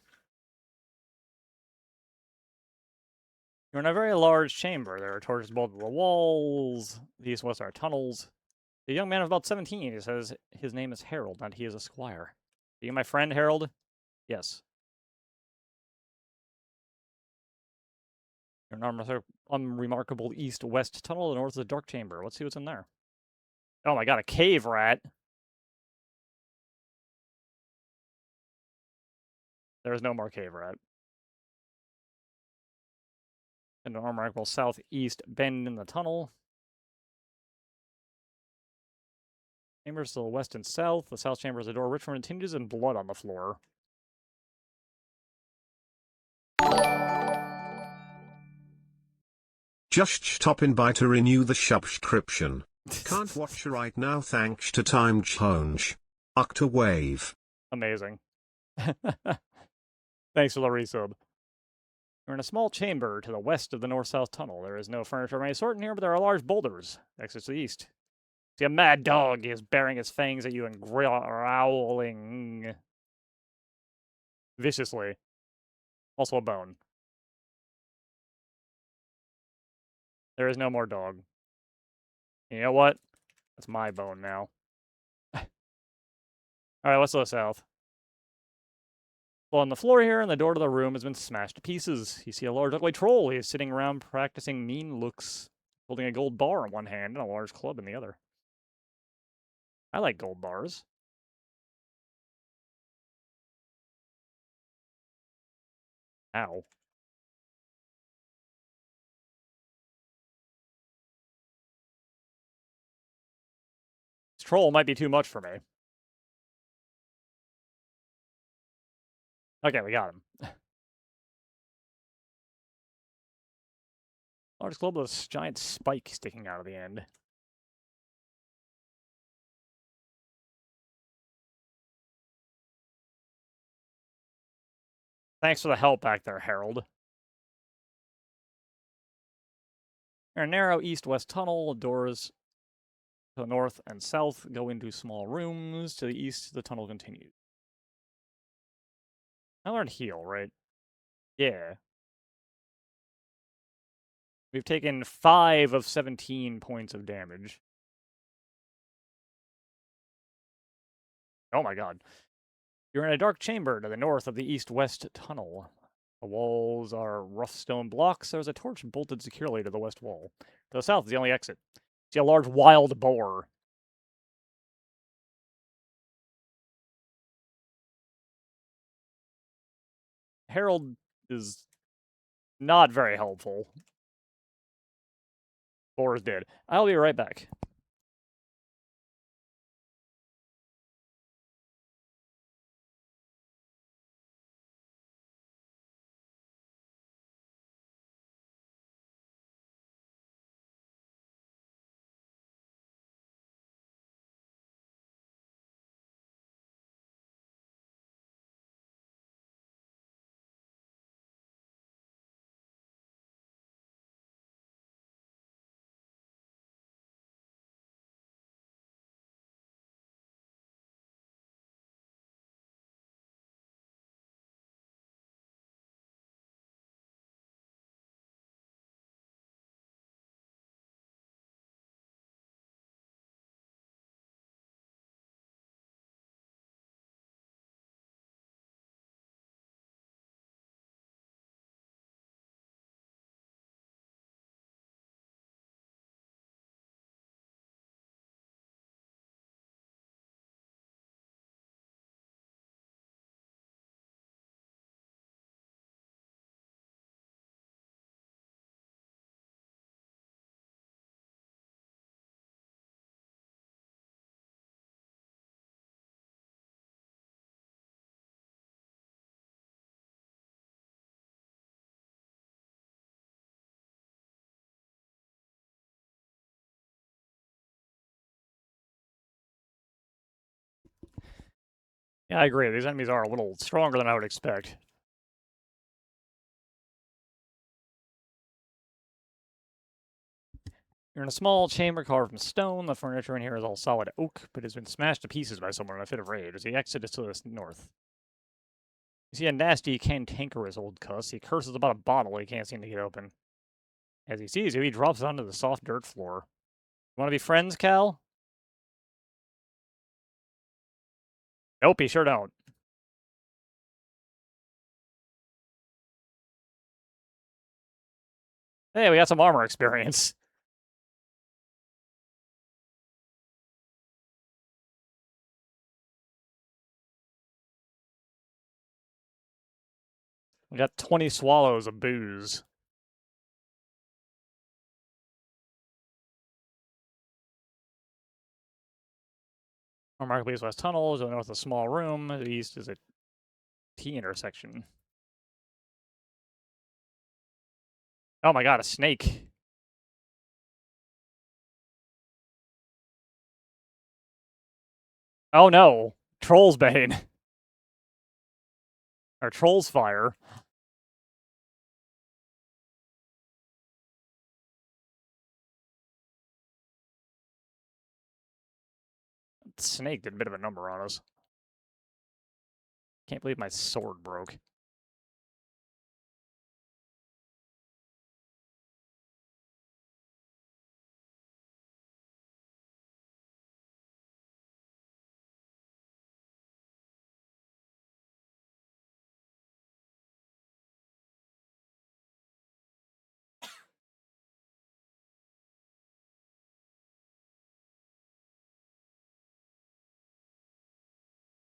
You're in a very large chamber. There are torches bolted to the walls. The east and west are tunnels. The young man of about 17, he says his name is Harold, and he is a squire. Are you my friend, Harold? Yes. You're in an unremarkable east-west tunnel. The north is a dark chamber. Let's see what's in there. Oh my god, a cave rat. There is no more cave rat. And an unremarkable southeast bend in the tunnel. Chambers to the west and south. The south chamber is a door rich from tinges and blood on the floor. Just stopping by to renew the subscription. Can't watch right now thanks to time change. Octawave. Amazing. Thanks for the resub. You're in a small chamber to the west of the north-south tunnel. There is no furniture of any sort in here, but there are large boulders. Exits to the east. See a mad dog. He is baring his fangs at you and growling viciously. Also a bone. There is no more dog. You know what? That's my bone now. Alright, let's go south. Well, on the floor here, and the door to the room has been smashed to pieces. You see a large ugly troll. He is sitting around practicing mean looks, holding a gold bar in one hand and a large club in the other. I like gold bars. Ow. This troll might be too much for me. Okay, we got him. Large club with a giant spike sticking out of the end. Thanks for the help back there, Harold. In a narrow east-west tunnel, doors to the north and south go into small rooms. To the east, the tunnel continues. I learned heal, right? Yeah. We've taken 5 of 17 points of damage. Oh my god. You're in a dark chamber to the north of the east-west tunnel. The walls are rough stone blocks. There's a torch bolted securely to the west wall. To the south is the only exit. See a large wild boar. Harold is not very helpful. Boris did. I'll be right back. Yeah, I agree. These enemies are a little stronger than I would expect. You're in a small chamber carved from stone. The furniture in here is all solid oak, but has been smashed to pieces by someone in a fit of rage. The exit is to the north. You see a nasty, cantankerous old cuss. He curses about a bottle he can't seem to get open. As he sees you, he drops onto the soft dirt floor. Want to be friends, Cal? Nope, he sure don't. Hey, we got some armor experience. We got 20 swallows of booze. Remarkably west tunnel, to the north a small room. To the east is a T intersection. Oh my god, a snake. Oh no. Troll's Bane. Or Troll's Fire. The snake did a bit of a number on us. Can't believe my sword broke.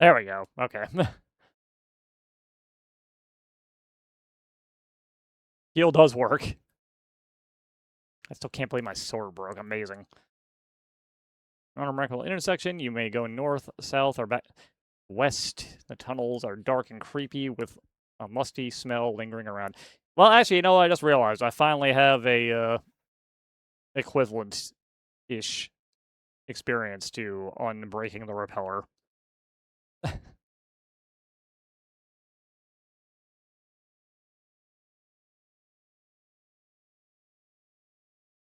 There we go. Okay. Heal does work. I still can't believe my sword broke. Amazing. On a remarkable intersection, you may go north, south, or back west. The tunnels are dark and creepy with a musty smell lingering around. Well, actually, you know what? I just realized I finally have a equivalent-ish experience to unbreaking the repeller.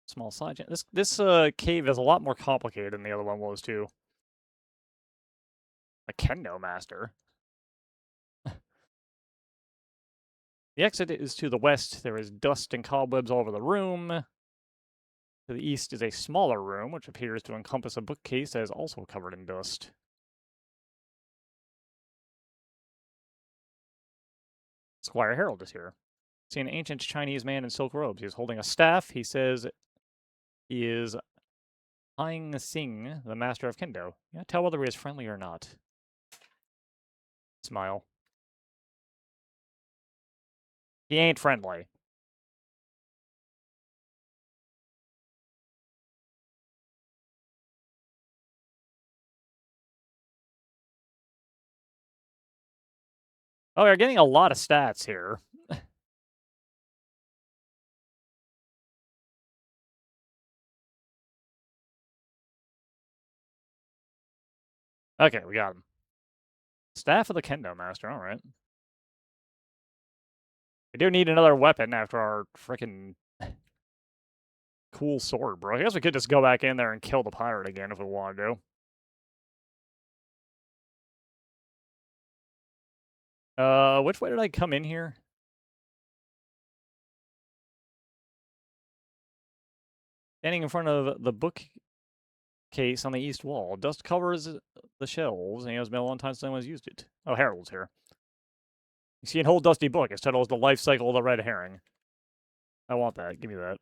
Small side. This cave is a lot more complicated than the other one was too. A kendo master. The exit is to the west. There is dust and cobwebs all over the room. To the east is a smaller room, which appears to encompass a bookcase that is also covered in dust. Squire Harold is here. See an ancient Chinese man in silk robes. He's holding a staff. He says he is Hang Sing, the master of kendo. You can't tell whether he is friendly or not. Smile. He ain't friendly. Oh, we're getting a lot of stats here. Okay, we got him. Staff of the Kendo Master, alright. We do need another weapon after our frickin' cool sword, bro. I guess we could just go back in there and kill the pirate again if we wanted to. Which way did I come in here? Standing in front of the bookcase on the east wall. Dust covers the shelves, and it's been a long time since anyone's used it. Oh, Harold's here. You see an old dusty book. Its title is The Life Cycle of the Red Herring. I want that. Give me that.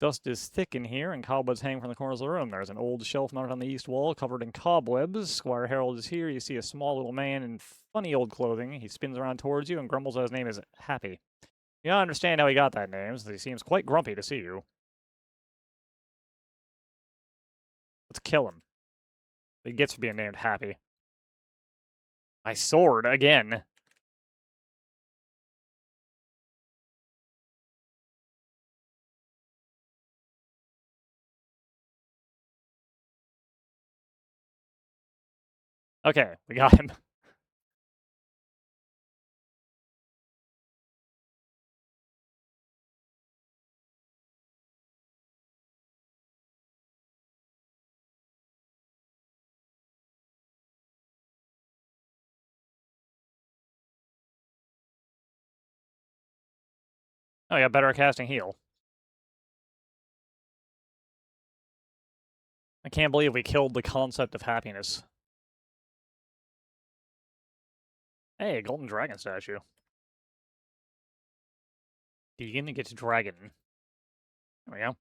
Dust is thick in here, and cobwebs hang from the corners of the room. There's an old shelf mounted on the east wall, covered in cobwebs. Squire Harold is here. You see a small little man in funny old clothing. He spins around towards you and grumbles that his name is Happy. You don't understand how he got that name, since he seems quite grumpy to see you. Let's kill him. He gets for being named Happy. My sword, again. Okay, we got him. Oh, yeah, better at casting heal. I can't believe we killed the concept of happiness. Hey, a golden dragon statue. Deegan gets dragon. There we go.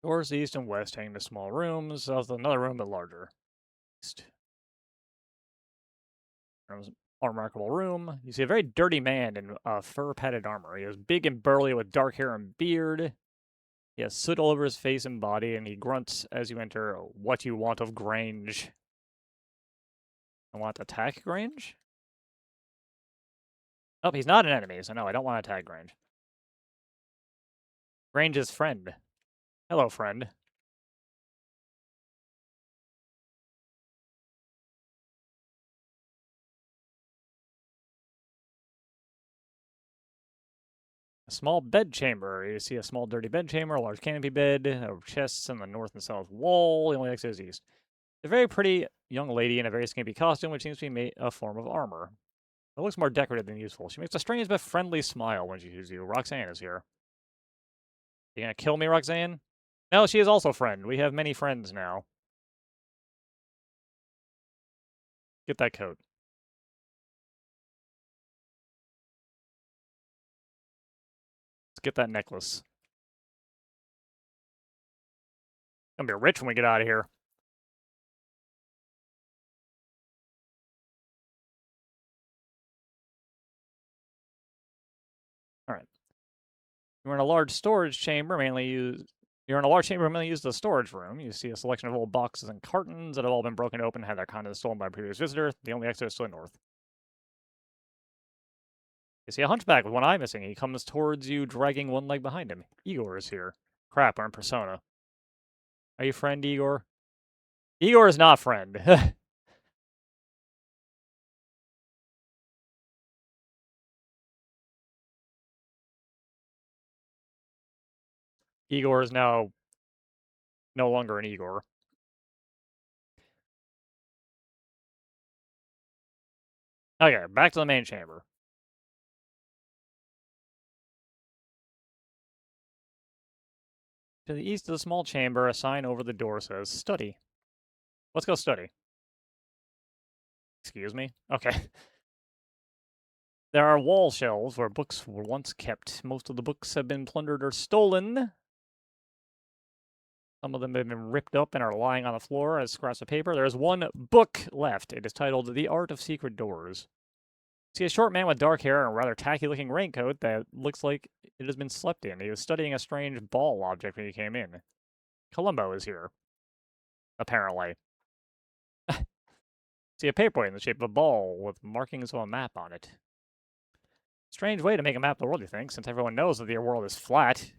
Doors east and west hang to small rooms. South another room but larger. East. A remarkable room. You see a very dirty man in fur-padded armor. He is big and burly with dark hair and beard. He has soot all over his face and body, and he grunts as you enter. What you want of Grange? I want to attack Grange? Oh, he's not an enemy, so no, I don't want to attack Grange. Grange's friend. Hello, friend. A small bed chamber. You see a small dirty bed chamber, a large canopy bed, chests on the north and south wall. The only exit is east. A very pretty young lady in a very skimpy costume, which seems to be made a form of armor. It looks more decorative than useful. She makes a strange but friendly smile when she sees you. Roxanne is here. You gonna kill me, Roxanne? No, she is also a friend. We have many friends now. Get that coat. Let's get that necklace. Gonna be rich when we get out of here. Alright. You're in a large storage chamber, mainly used as a storage room. You see a selection of old boxes and cartons that have all been broken open and had their contents stolen by a previous visitor. The only exit is to the north. You see a hunchback with one eye missing. He comes towards you, dragging one leg behind him. Igor is here. Crap, we're in persona. Are you friend, Igor? Igor is not friend. Igor is now no longer an Igor. Okay, back to the main chamber. To the east of the small chamber, a sign over the door says, Study. Let's go study. Excuse me? Okay. There are wall shelves where books were once kept. Most of the books have been plundered or stolen. Some of them have been ripped up and are lying on the floor as scraps of paper. There is one book left. It is titled The Art of Secret Doors. See a short man with dark hair and a rather tacky-looking raincoat that looks like it has been slept in. He was studying a strange ball object when he came in. Columbo is here, apparently. See a paperweight in the shape of a ball with markings of a map on it. Strange way to make a map of the world, you think, since everyone knows that the world is flat.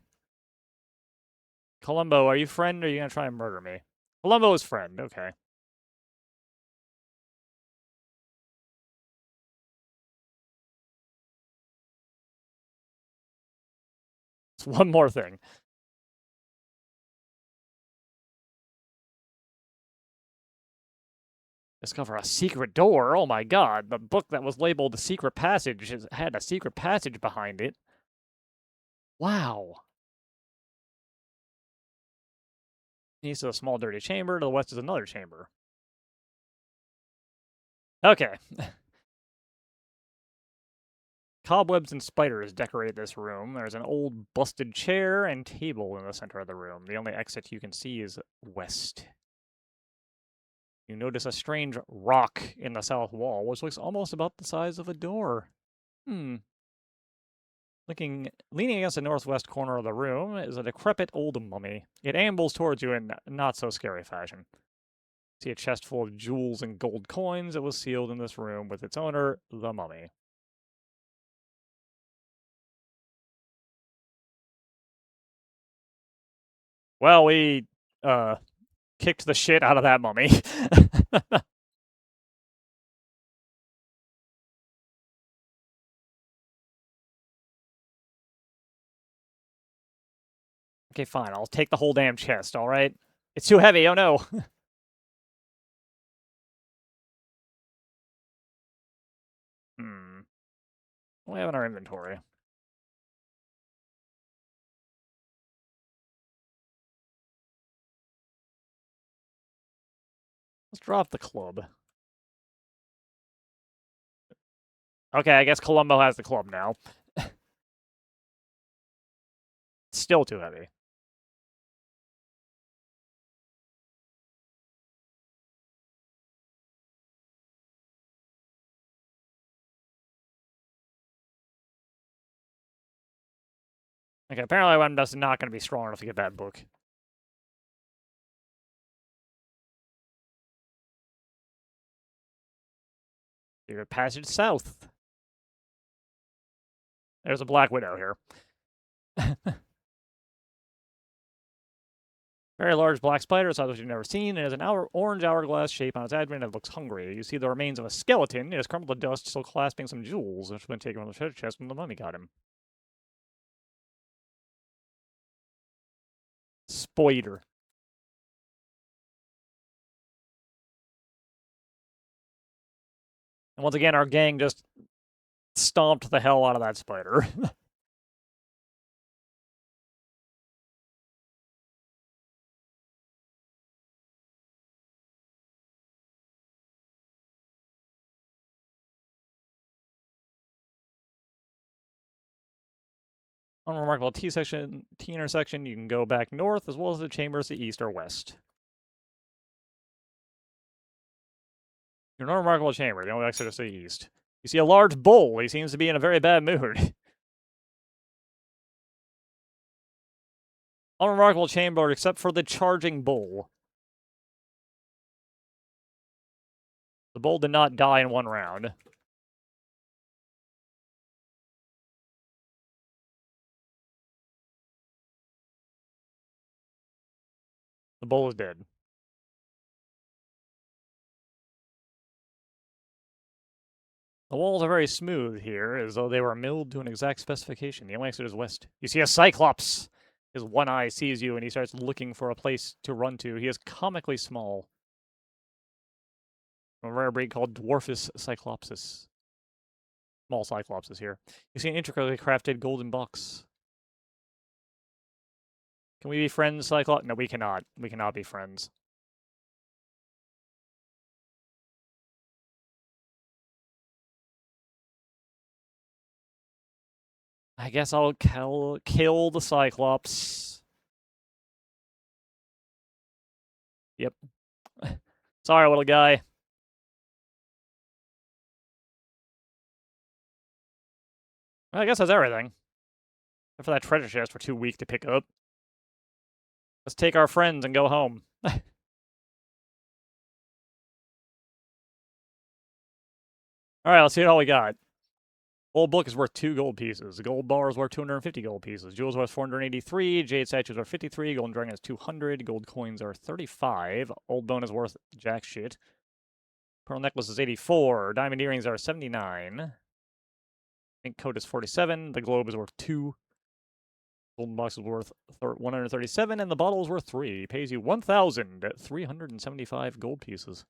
Columbo, are you friend or are you going to try and murder me? Columbo is friend, okay. It's one more thing. Discover a secret door. Oh my god, the book that was labeled The Secret Passage had a secret passage behind it. Wow. East is a small dirty chamber, to the west is another chamber. Okay. Cobwebs and spiders decorate this room. There's an old busted chair and table in the center of the room. The only exit you can see is west. You notice a strange rock in the south wall, which looks almost about the size of a door. Leaning against the northwest corner of the room is a decrepit old mummy. It ambles towards you in not so scary fashion. See a chest full of jewels and gold coins. It was sealed in this room with its owner, the mummy. Well, we kicked the shit out of that mummy. Okay, fine. I'll take the whole damn chest, alright? It's too heavy, oh no. What do we have in our inventory? Let's drop the club. Okay, I guess Columbo has the club now. Still too heavy. Okay, apparently I'm just not going to be strong enough to get that book. Secret passage south. There's a Black Widow here. Very large black spider, size which you've never seen. It has an orange hourglass shape on its abdomen and it looks hungry. You see the remains of a skeleton. It has crumbled to dust, still clasping some jewels, which have been taken from the treasure chest when the mummy got him. Spider. And once again, our gang just stomped the hell out of that spider. Unremarkable T intersection. You can go back north as well as the chambers to east or west. Your unremarkable chamber. The only exit is to the east. You see a large bull. He seems to be in a very bad mood. Unremarkable chamber except for the charging bull. The bull did not die in one round. The bull is dead. The walls are very smooth here, as though they were milled to an exact specification. The only exit is west. You see a cyclops! His one eye sees you, and he starts looking for a place to run to. He is comically small. A rare breed called Dwarfus cyclopsis. Small cyclopses here. You see an intricately crafted golden box. Can we be friends, Cyclops? No, we cannot. We cannot be friends. I guess I'll kill the Cyclops. Yep. Sorry, little guy. Well, I guess that's everything. Except for that treasure chest, we're too weak to pick up. Let's take our friends and go home. Alright, let's see what all we got. Old book is worth 2 gold pieces. The gold bar is worth 250 gold pieces. Jewels worth 483. Jade statues are 53. Golden dragon is 200. Gold coins are 35. Old bone is worth jack shit. Pearl necklace is 84. Diamond earrings are 79. Ink coat is 47. The globe is worth 2. Golden box is worth 137. And the bottle is worth 3. Pays you 1,375 gold pieces.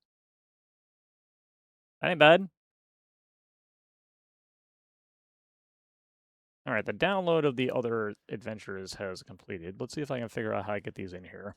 That ain't bad. Alright, the download of the other adventures has completed. Let's see if I can figure out how to get these in here.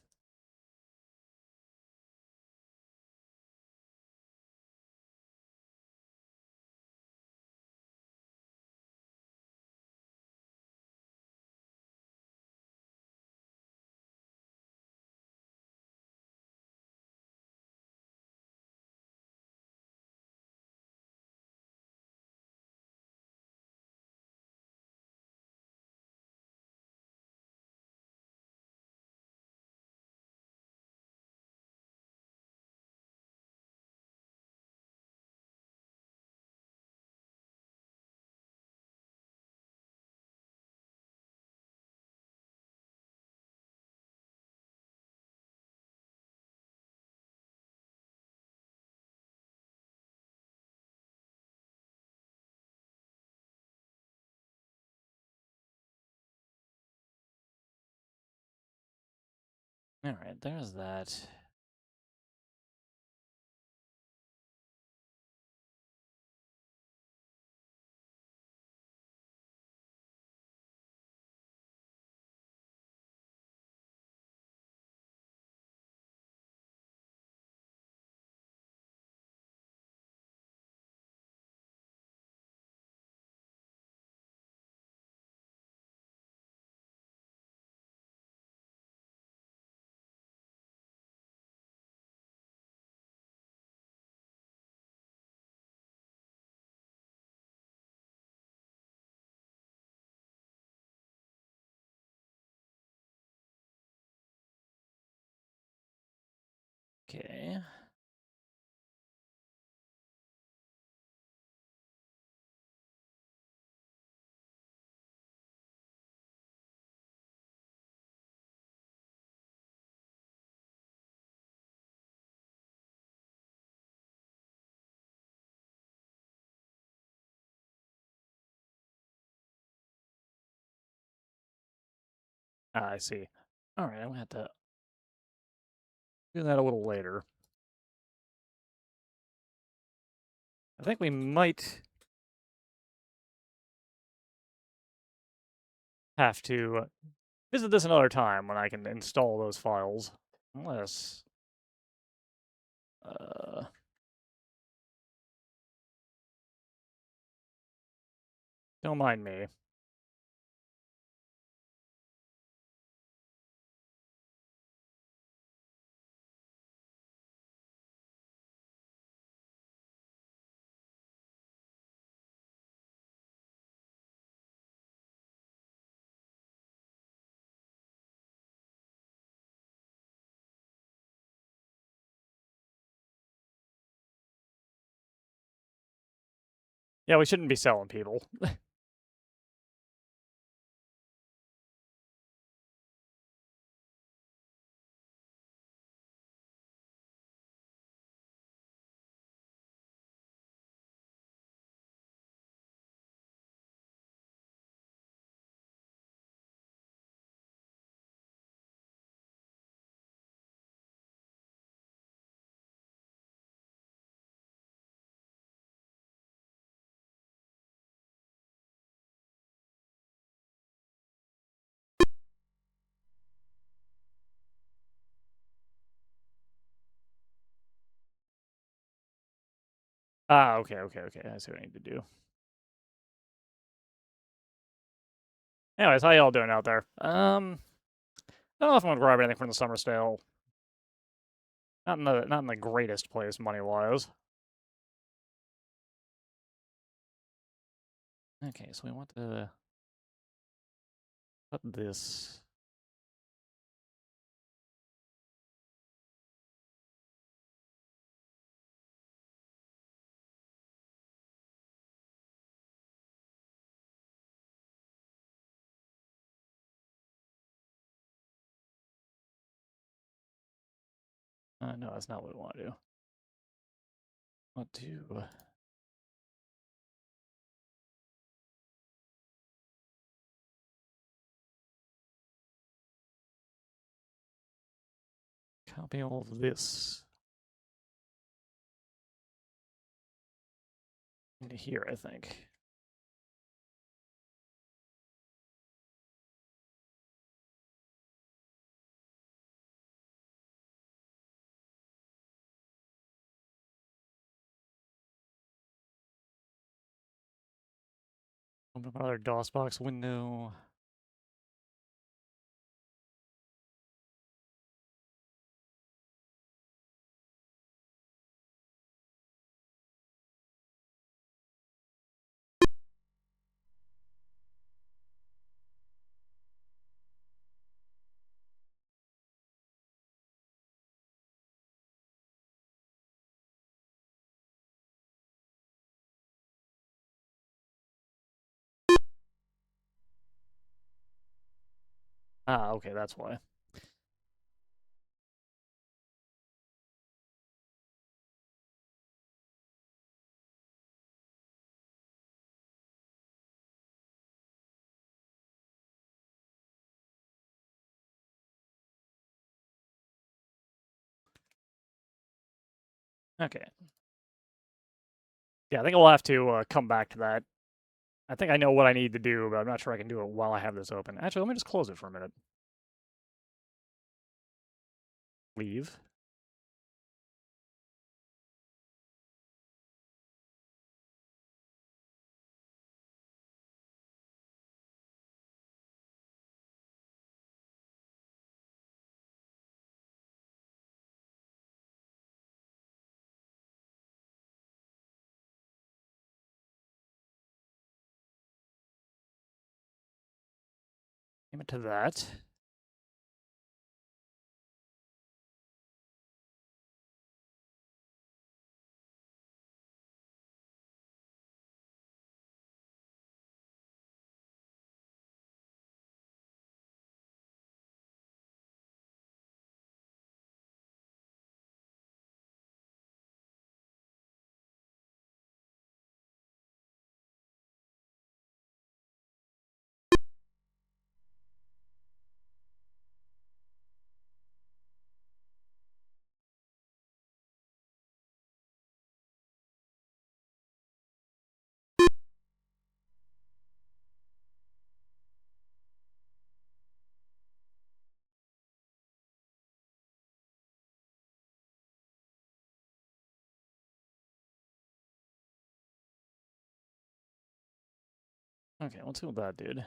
Alright, there's that. Okay. I see. Alright, I'm gonna have to do that a little later. I think we might have to visit this another time when I can install those files. Unless... Uh... Don't mind me. Yeah, we shouldn't be selling people. Okay. I see what I need to do. Anyways, how y'all doing out there? I don't know if I'm gonna grab anything from the summer sale. Not in the greatest place money wise. Okay, so we want to put this. No, that's not what we want to do. Want to copy all of this into here, I think. Open up another DOSBox window. Ah, okay, that's why. Okay. Yeah, I think we'll have to come back to that. I think I know what I need to do, but I'm not sure I can do it while I have this open. Actually, let me just close it for a minute. Leave. Name it to that. Okay, let's see what that did.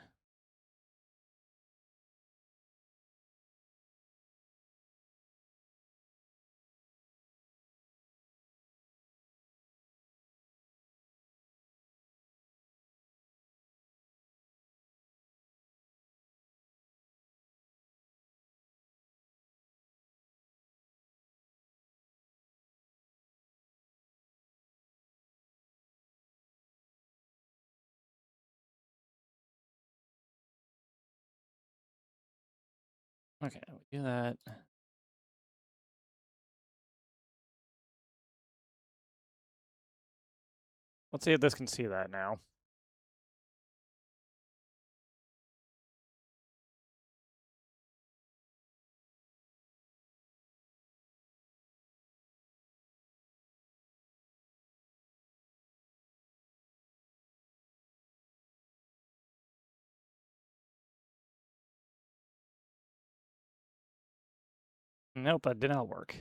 Okay, we do that. Let's see if this can see that now. Nope, that did not work.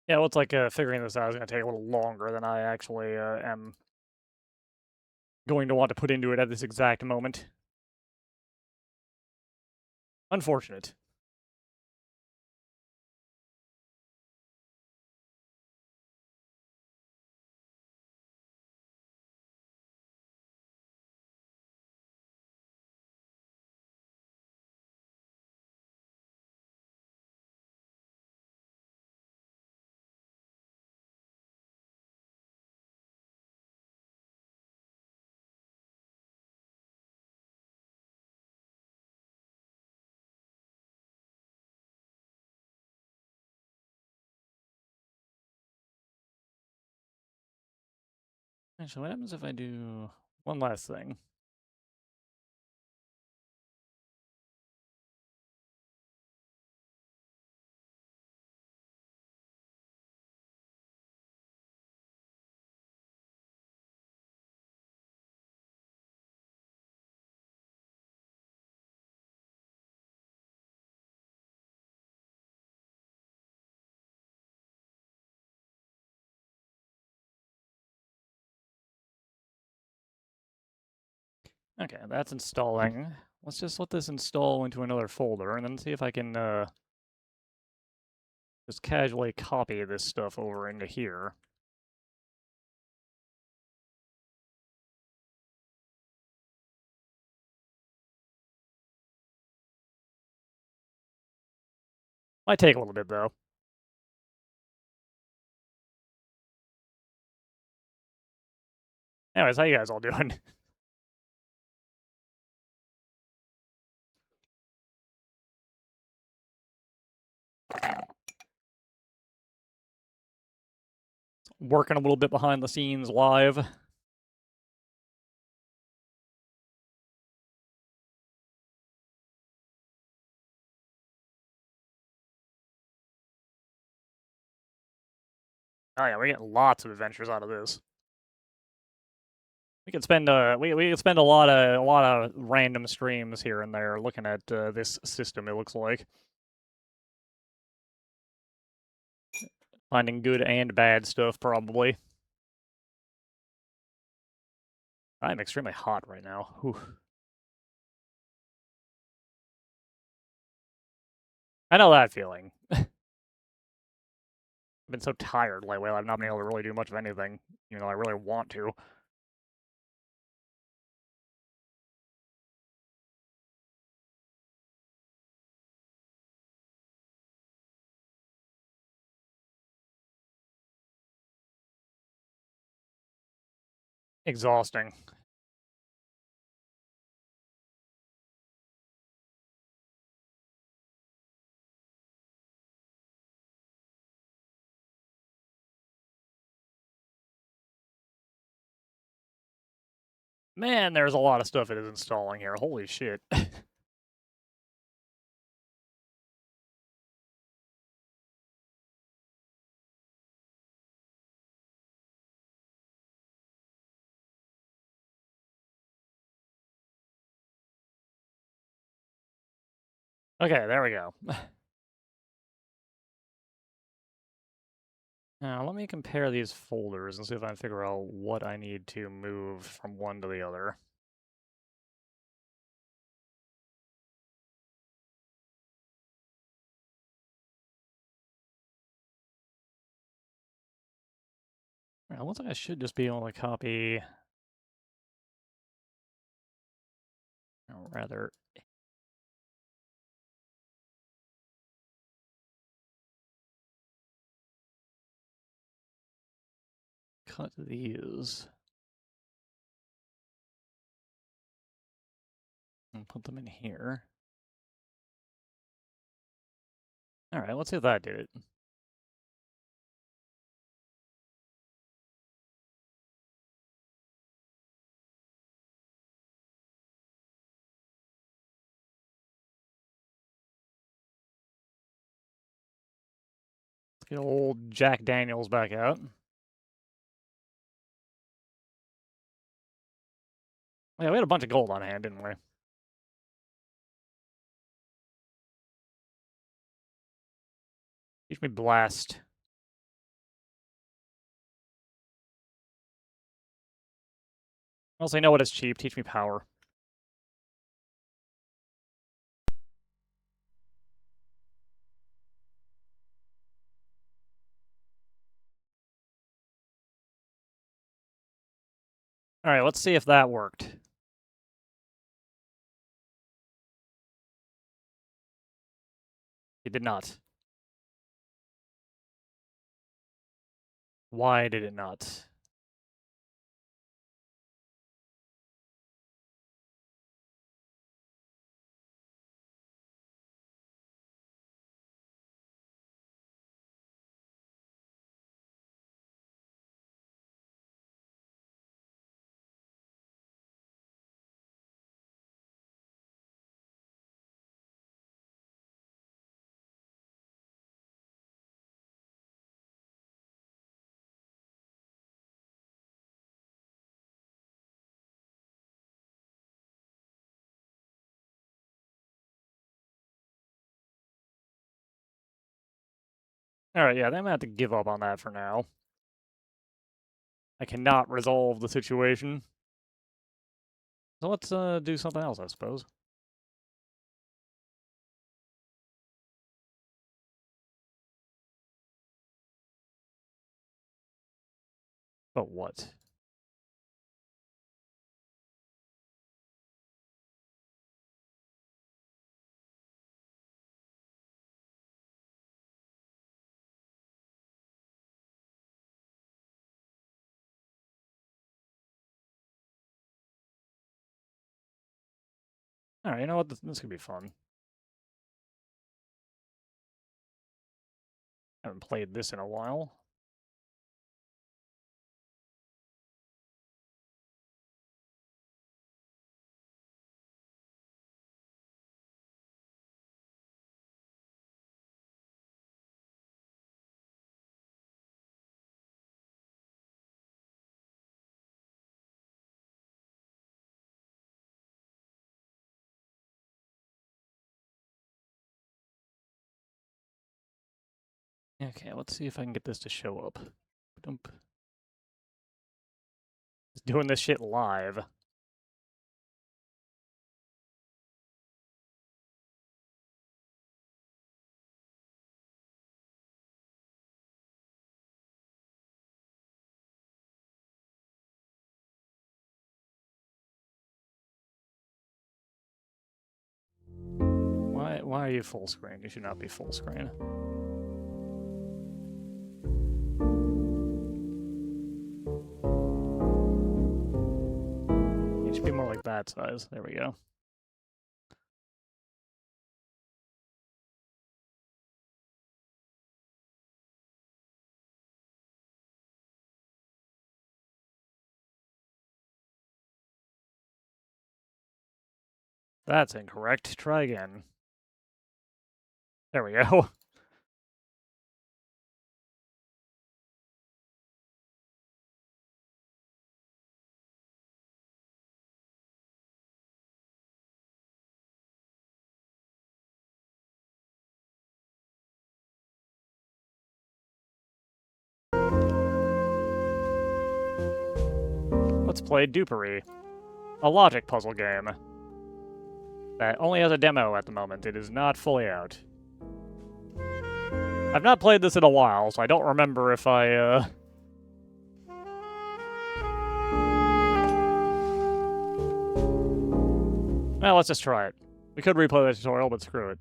Yeah, well, it's like figuring this out is going to take a little longer than I actually am going to want to put into it at this exact moment. Unfortunate. Actually, what happens if I do one last thing? Okay, that's installing. Let's just let this install into another folder and then see if I can just casually copy this stuff over into here. Might take a little bit, though. Anyways, how you guys all doing? Working a little bit behind the scenes live. Oh yeah, we're getting lots of adventures out of this. We could spend we could spend a lot of random streams here and there looking at this system. It looks like finding good and bad stuff probably. I'm extremely hot right now. Whew. I know that feeling. I've been so tired lately. I've not been able to really do much of anything, even though I really want to. Exhausting. Man, there's a lot of stuff it is installing here. Holy shit. Okay, there we go. Now, let me compare these folders and see if I can figure out what I need to move from one to the other. It looks like I should just be able to copy, or rather, cut these and put them in here. All right, let's see if that did it. Let's get old Jack Daniels back out. Yeah, we had a bunch of gold on hand, didn't we? Teach me blast. Also, I know what is cheap. Teach me power. Alright, let's see if that worked. It did not. Why did it not? Alright, yeah, I'm gonna have to give up on that for now. I cannot resolve the situation. So let's do something else, I suppose. But what? Alright, you know what? This could be fun. I haven't played this in a while. Okay, let's see if I can get this to show up. Dump. It's doing this shit live. Why are you full screen? You should not be full screen. You should be more like that size. There we go. That's incorrect. Try again. There we go. Let's play Dupery, a logic puzzle game that only has a demo at the moment. It is not fully out. I've not played this in a while, so I don't remember if I, Well, let's just try it. We could replay the tutorial, but screw it.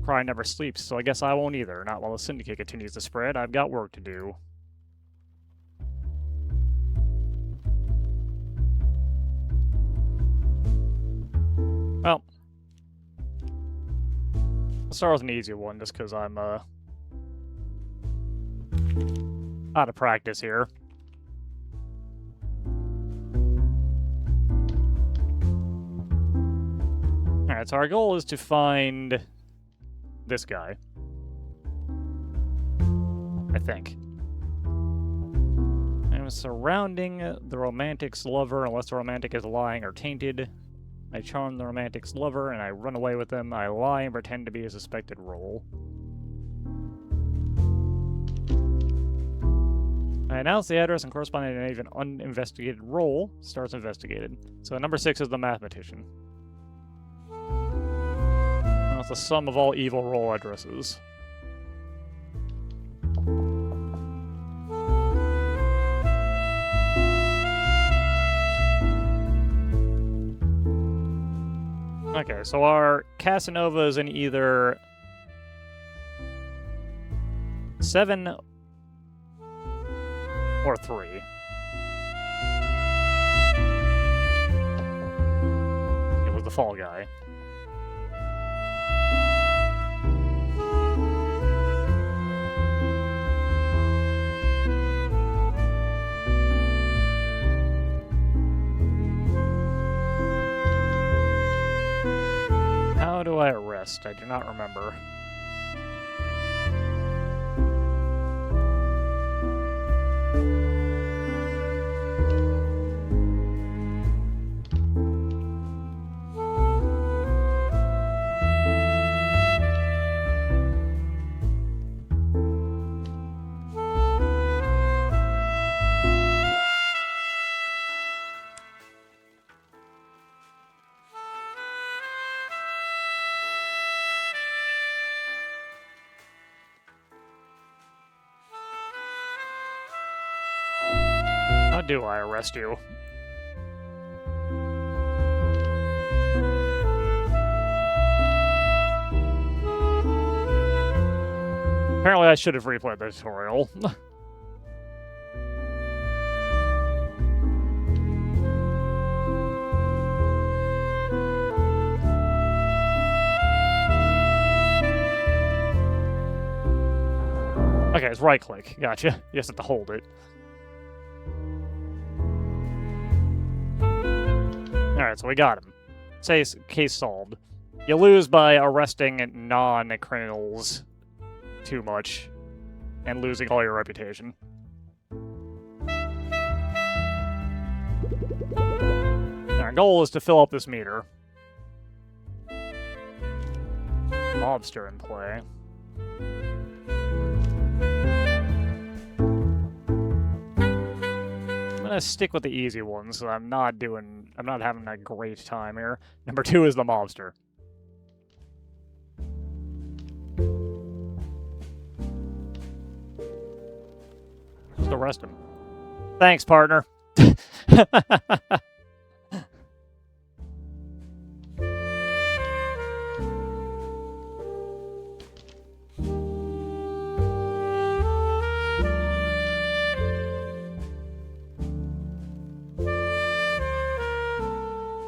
Cry never sleeps, so I guess I won't either. Not while the syndicate continues to spread. I've got work to do. Well, I'll start with an easier one, just because I'm, out of practice here. Alright, so our goal is to find this guy. I think. I'm surrounding the romantic's lover unless the romantic is lying or tainted. I charm the romantic's lover and I run away with him. I lie and pretend to be a suspected role. I announce the address and corresponding to an uninvestigated role starts investigated. So number 6 is the mathematician. That's the sum of all evil role addresses. Okay, so our Casanova is in either 7 or 3. It was the fall guy. How do I arrest? I do not remember. How do I arrest you? Apparently I should have replayed the tutorial. Okay, it's right click. Gotcha. You just have to hold it. Alright, so we got him. Say case solved. You lose by arresting non-criminals too much and losing all your reputation. Our goal is to fill up this meter. Mobster in play. I'm gonna stick with the easy ones, so I'm not having a great time here. Number 2 is the mobster. Just arrest him. Thanks, partner.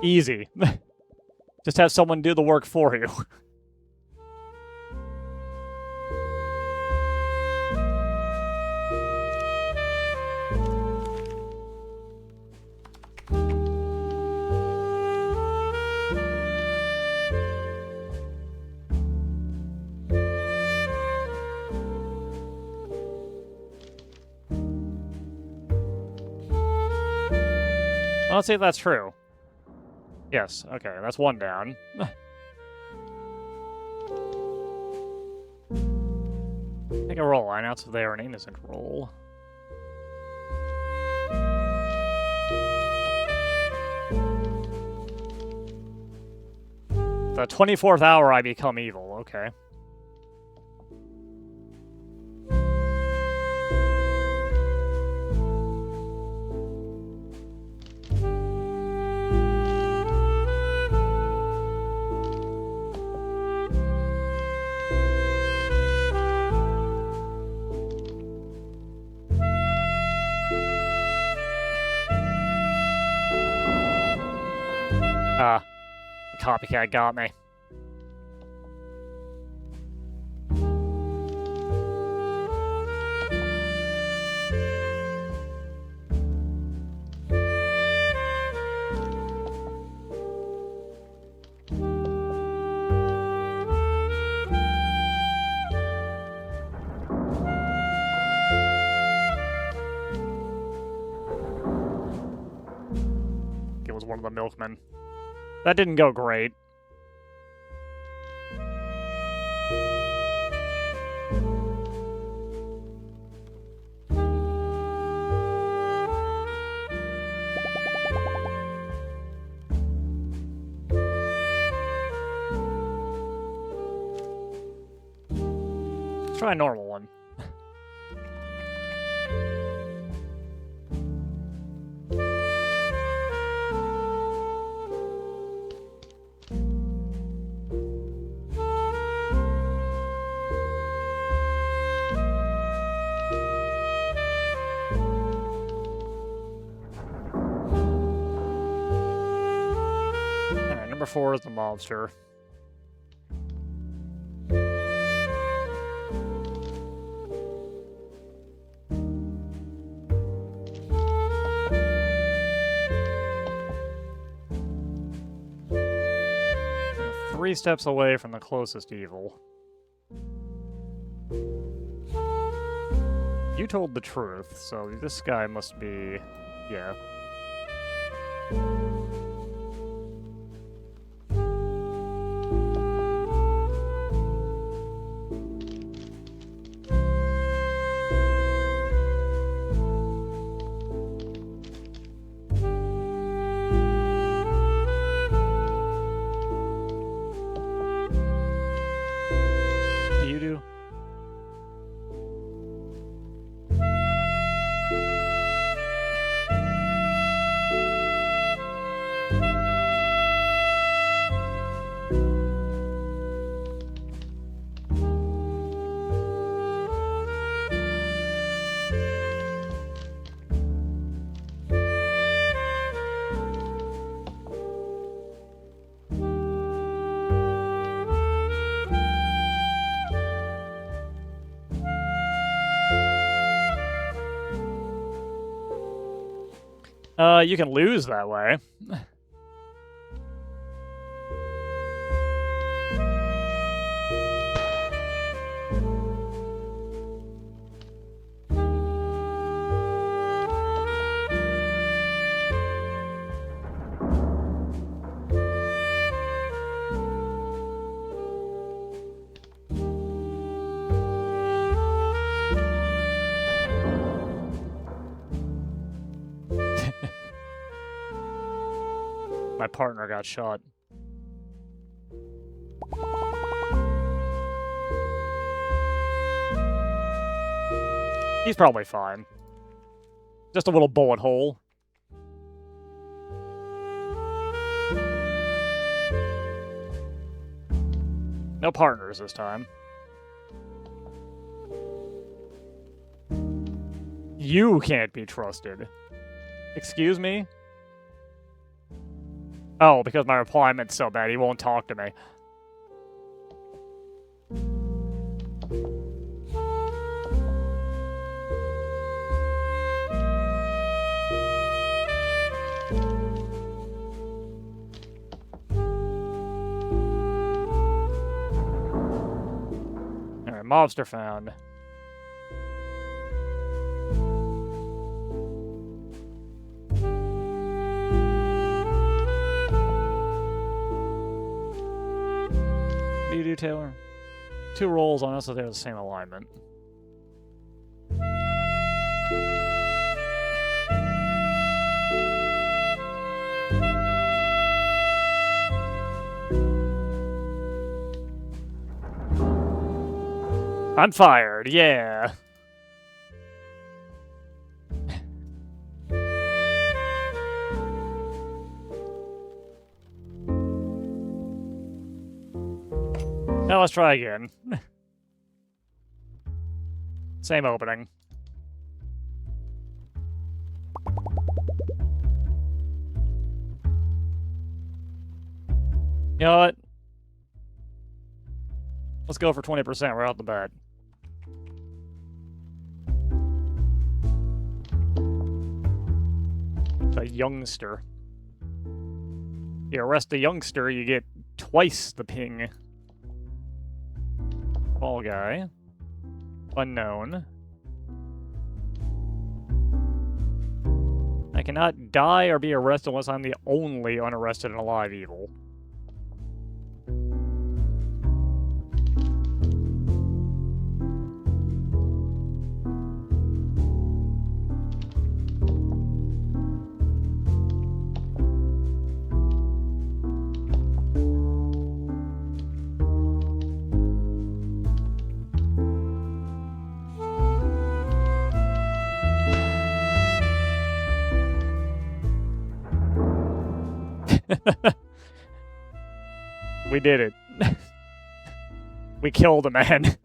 Easy. Just have someone do the work for you. Let's see if that's true. Yes, okay, that's 1 down. Take a roll. I announce if they are an innocent roll. The 24th hour I become evil, okay. The copycat got me. It was one of the milkmen. That didn't go great. Let's try a normal one. Alright, number 4 is the mobster. Three steps away from the closest evil. You told the truth, so this guy must be... yeah. You do? You can lose that way. My partner got shot. He's probably fine. Just a little bullet hole. No partners this time. You can't be trusted. Excuse me? Oh, because my repliment's so bad, he won't talk to me. Alright, mobster found. You do, Taylor? 2 rolls on us, so they're the same alignment. I'm fired, yeah. Now let's try again. Same opening. You know what? Let's go for 20% right off the bat. A youngster. You arrest a youngster, you get twice the ping. Fall guy. Unknown. I cannot die or be arrested unless I'm the only unarrested and alive evil. We did it. We killed a man.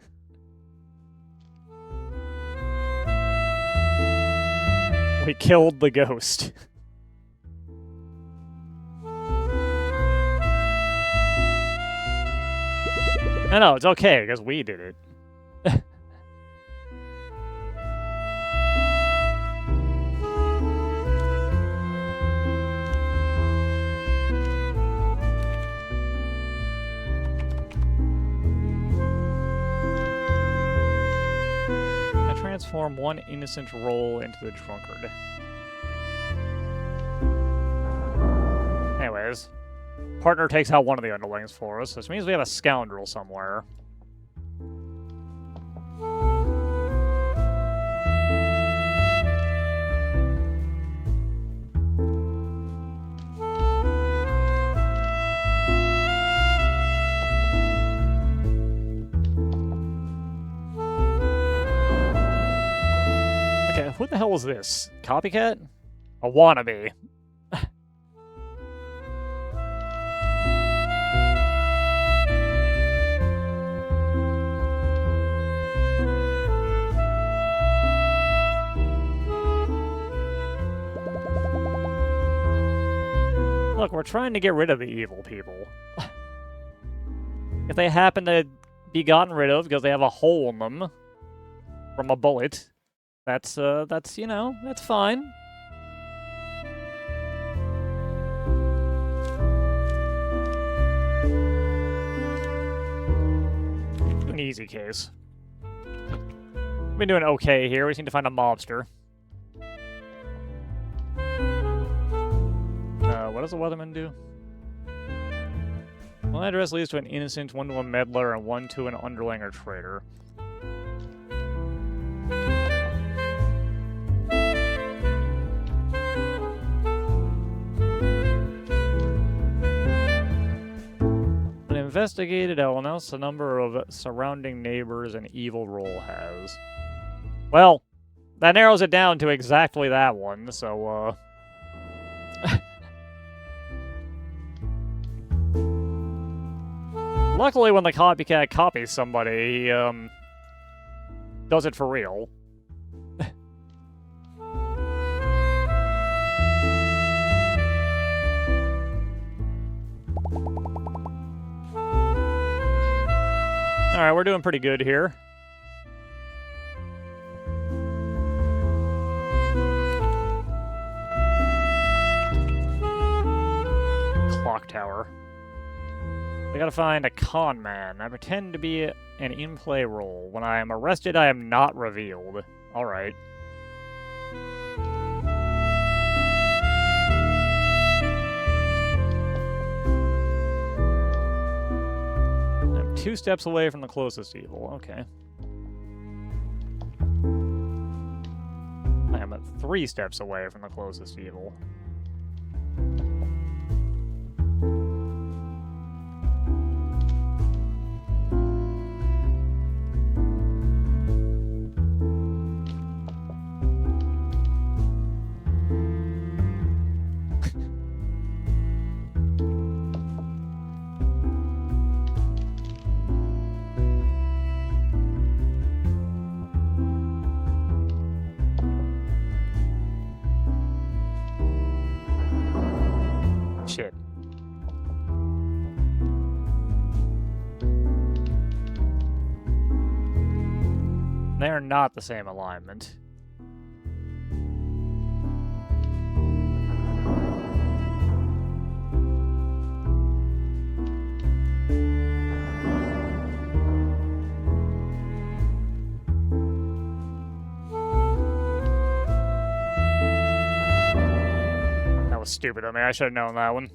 We killed the ghost. No, it's okay, because we did it. I transform one innocent roll into the drunkard. Anyways. Partner takes out one of the underlings for us, which means we have a scoundrel somewhere. Okay, who the hell is this? Copycat? A wannabe. Look, we're trying to get rid of the evil people. If they happen to be gotten rid of because they have a hole in them from a bullet, that's, you know, that's fine. An easy case. We've been doing okay here. We just need to find a mobster. What does the weatherman do? One address leads to an innocent, one to a meddler, and one to an underling or traitor. When investigated, I will announce the number of surrounding neighbors an evil roll has. Well, that narrows it down to exactly that one, so, Luckily, when the copycat copies somebody, he, does it for real. Alright, we're doing pretty good here. Clock tower. We gotta find a con man. I pretend to be an in-play role. When I am arrested, I am not revealed. Alright. I'm 2 steps away from the closest evil. Okay. I am at 3 steps away from the closest evil. Shit. They are not the same alignment. That was stupid of me. I should have known that one.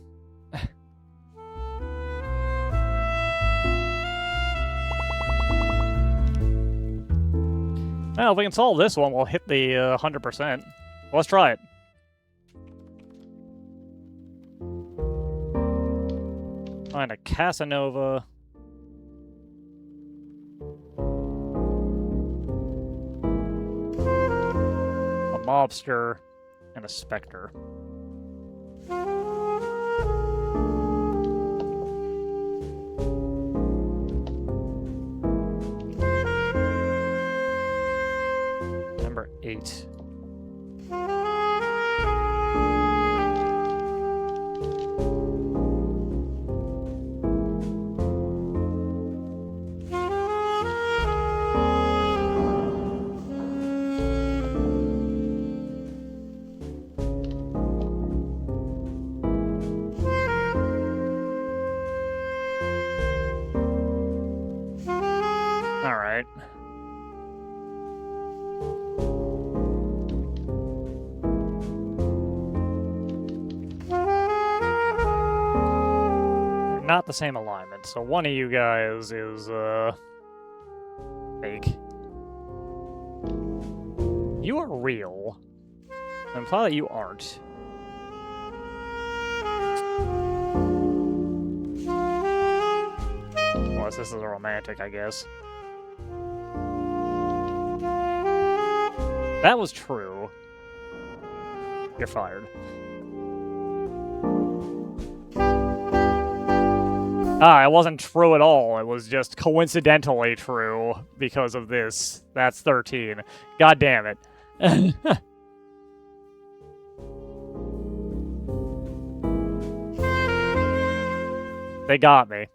Well, if we can solve this one, we'll hit the 100%. Let's try it. Find a Casanova. A mobster. And a specter. 8. Alright. Not the same alignment, so one of you guys is, fake. You are real. I imply that you aren't. Unless this is a romantic, I guess. That was true. You're fired. Ah, it wasn't true at all. It was just coincidentally true because of this. That's 13. God damn it. They got me.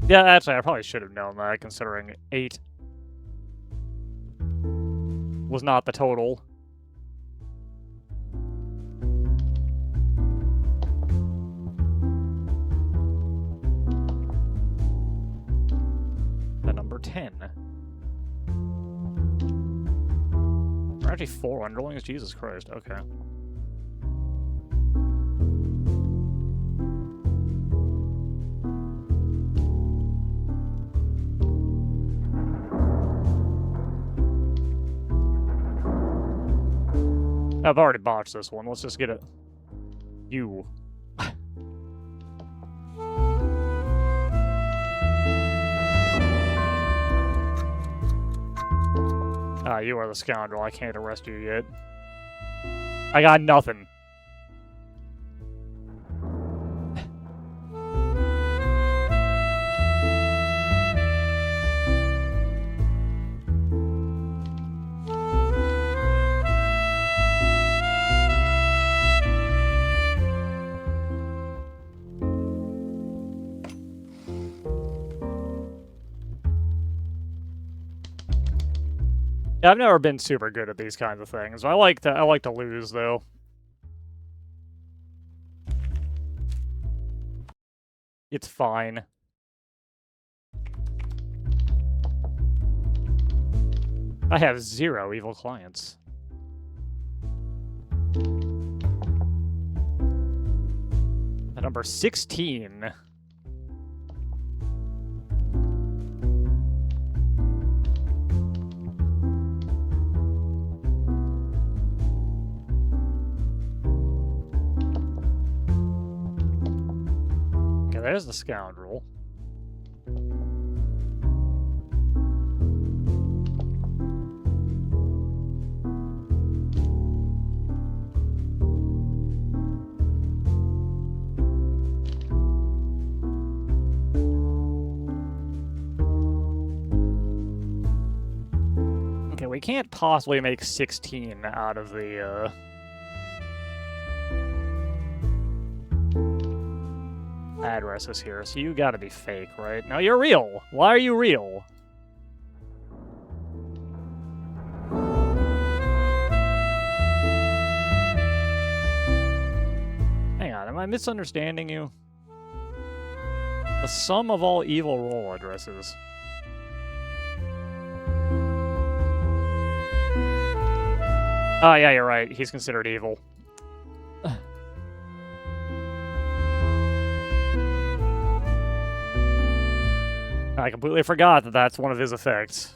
Yeah, actually, I probably should have known that, considering 8 was not the total. The number 10. We're actually 4 underlings? Jesus Christ, okay. I've already botched this one. Let's just get it. You. You are the scoundrel. I can't arrest you yet. I got nothing. Yeah, I've never been super good at these kinds of things. I like to lose though. It's fine. I have 0 evil clients. The number 16. There's the scoundrel. Okay, we can't possibly make 16 out of the, addresses here, so you gotta be fake, right? No, you're real! Why are you real? Hang on, am I misunderstanding you? The sum of all evil roll addresses. Oh, yeah, you're right. He's considered evil. I completely forgot that that's one of his effects.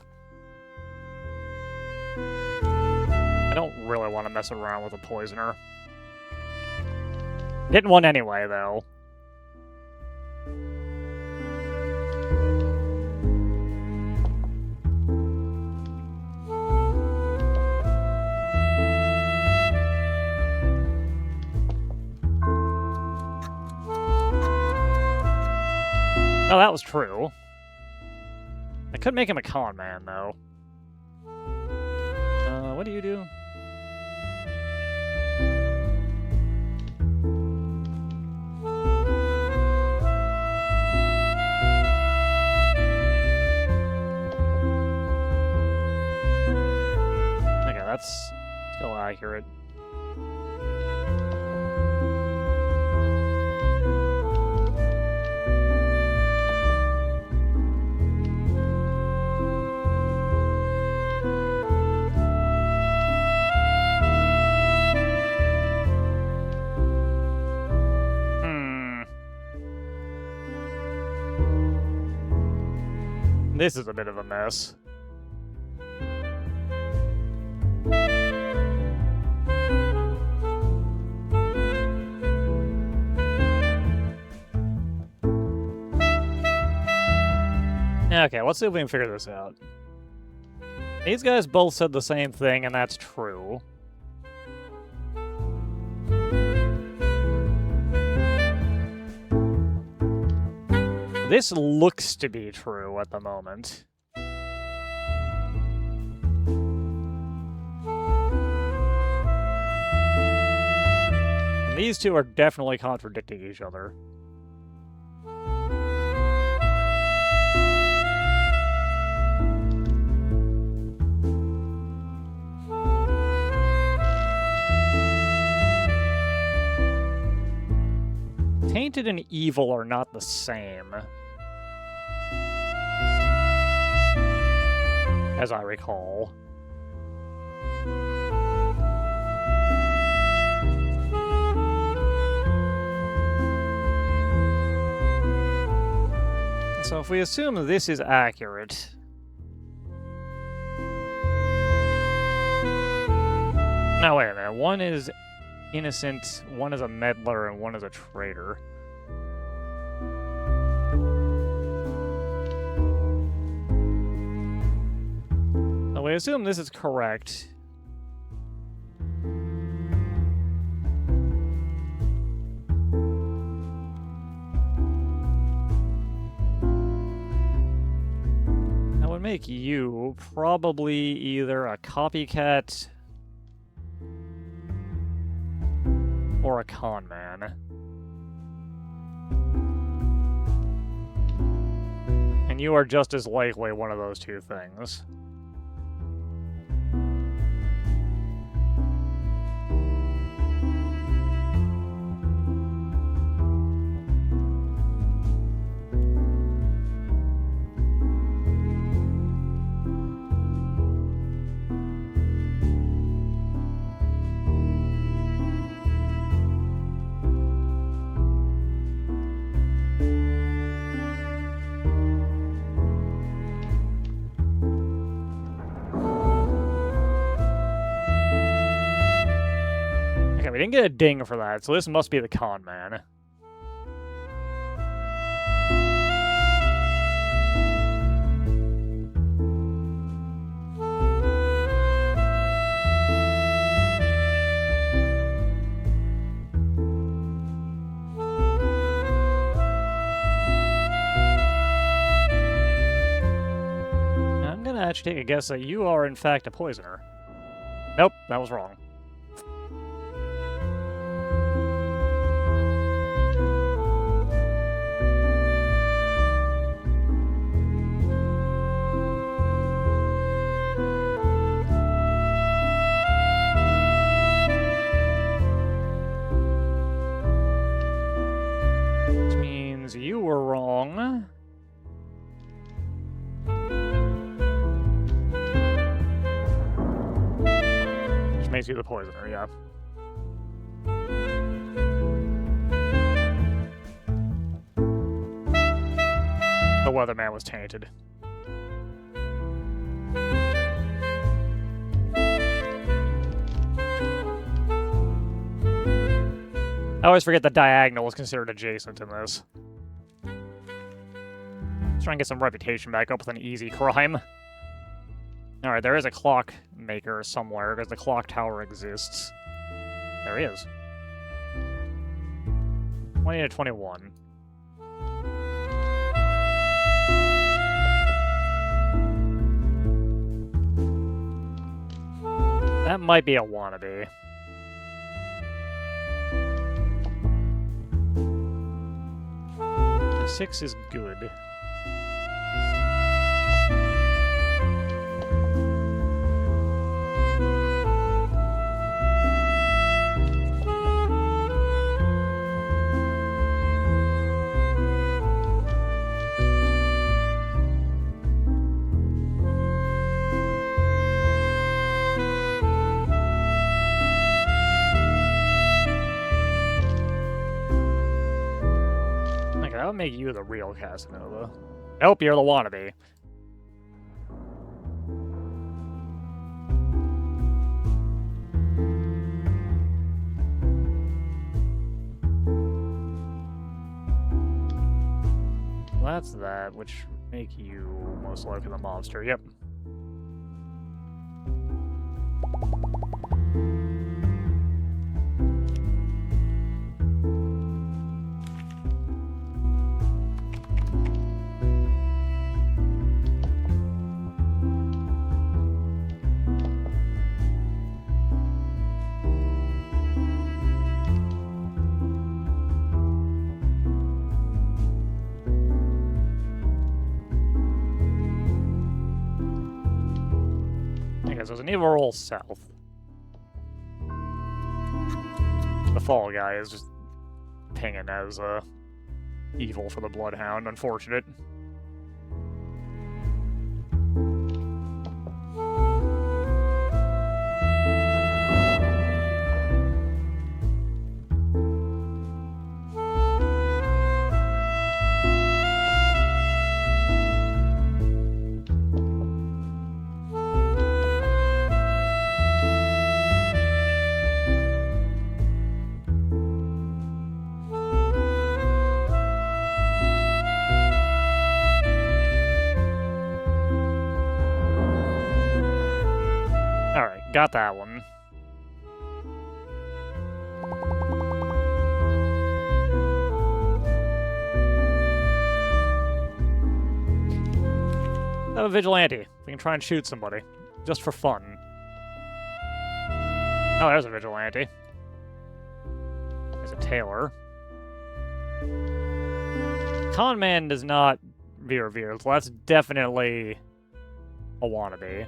I don't really want to mess around with a poisoner. Hitting one anyway, though. Oh, that was true. I could make him a con man, though. What do you do? Okay, that's still accurate. This is a bit of a mess. Okay, let's see if we can figure this out. These guys both said the same thing, and that's true. This looks to be true at the moment. And these two are definitely contradicting each other. Tainted and evil are not the same, as I recall. So if we assume that this is accurate... No, wait a minute. One is innocent, one is a meddler, and one is a traitor. So we assume this is correct. That would make you probably either a copycat or a con man. And you are just as likely one of those two things. We didn't get a ding for that, so this must be the con man. I'm gonna actually take a guess that you are in fact a poisoner. Nope, that was wrong. You were wrong. Which makes you the poisoner, yeah. The weatherman was tainted. I always forget that diagonal is considered adjacent in this. Try and get some reputation back up with an easy crime. Alright, there is a clock maker somewhere, because the clock tower exists. There he is. 20 to 21. That might be a wannabe. The 6 is good. That would make you the real Casanova. Nope, you're the wannabe. Well, that's that, which would make you most likely the monster. Yep. There's an evil roll south. The fall guy is just pinging as evil for the Bloodhound. Unfortunate. Got that one. I have a vigilante. We can try and shoot somebody. Just for fun. Oh, there's a vigilante. There's a tailor. Con man does not be revealed, so that's definitely a wannabe.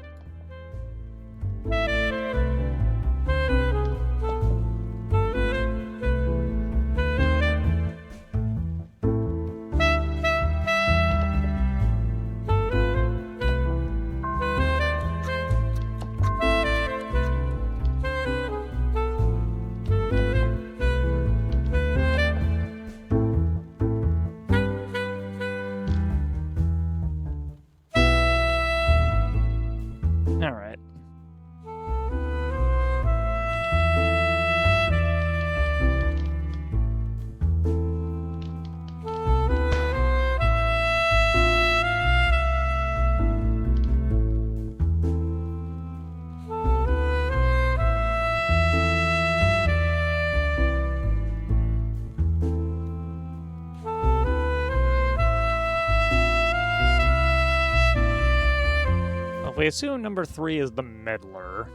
We assume number 3 is the meddler.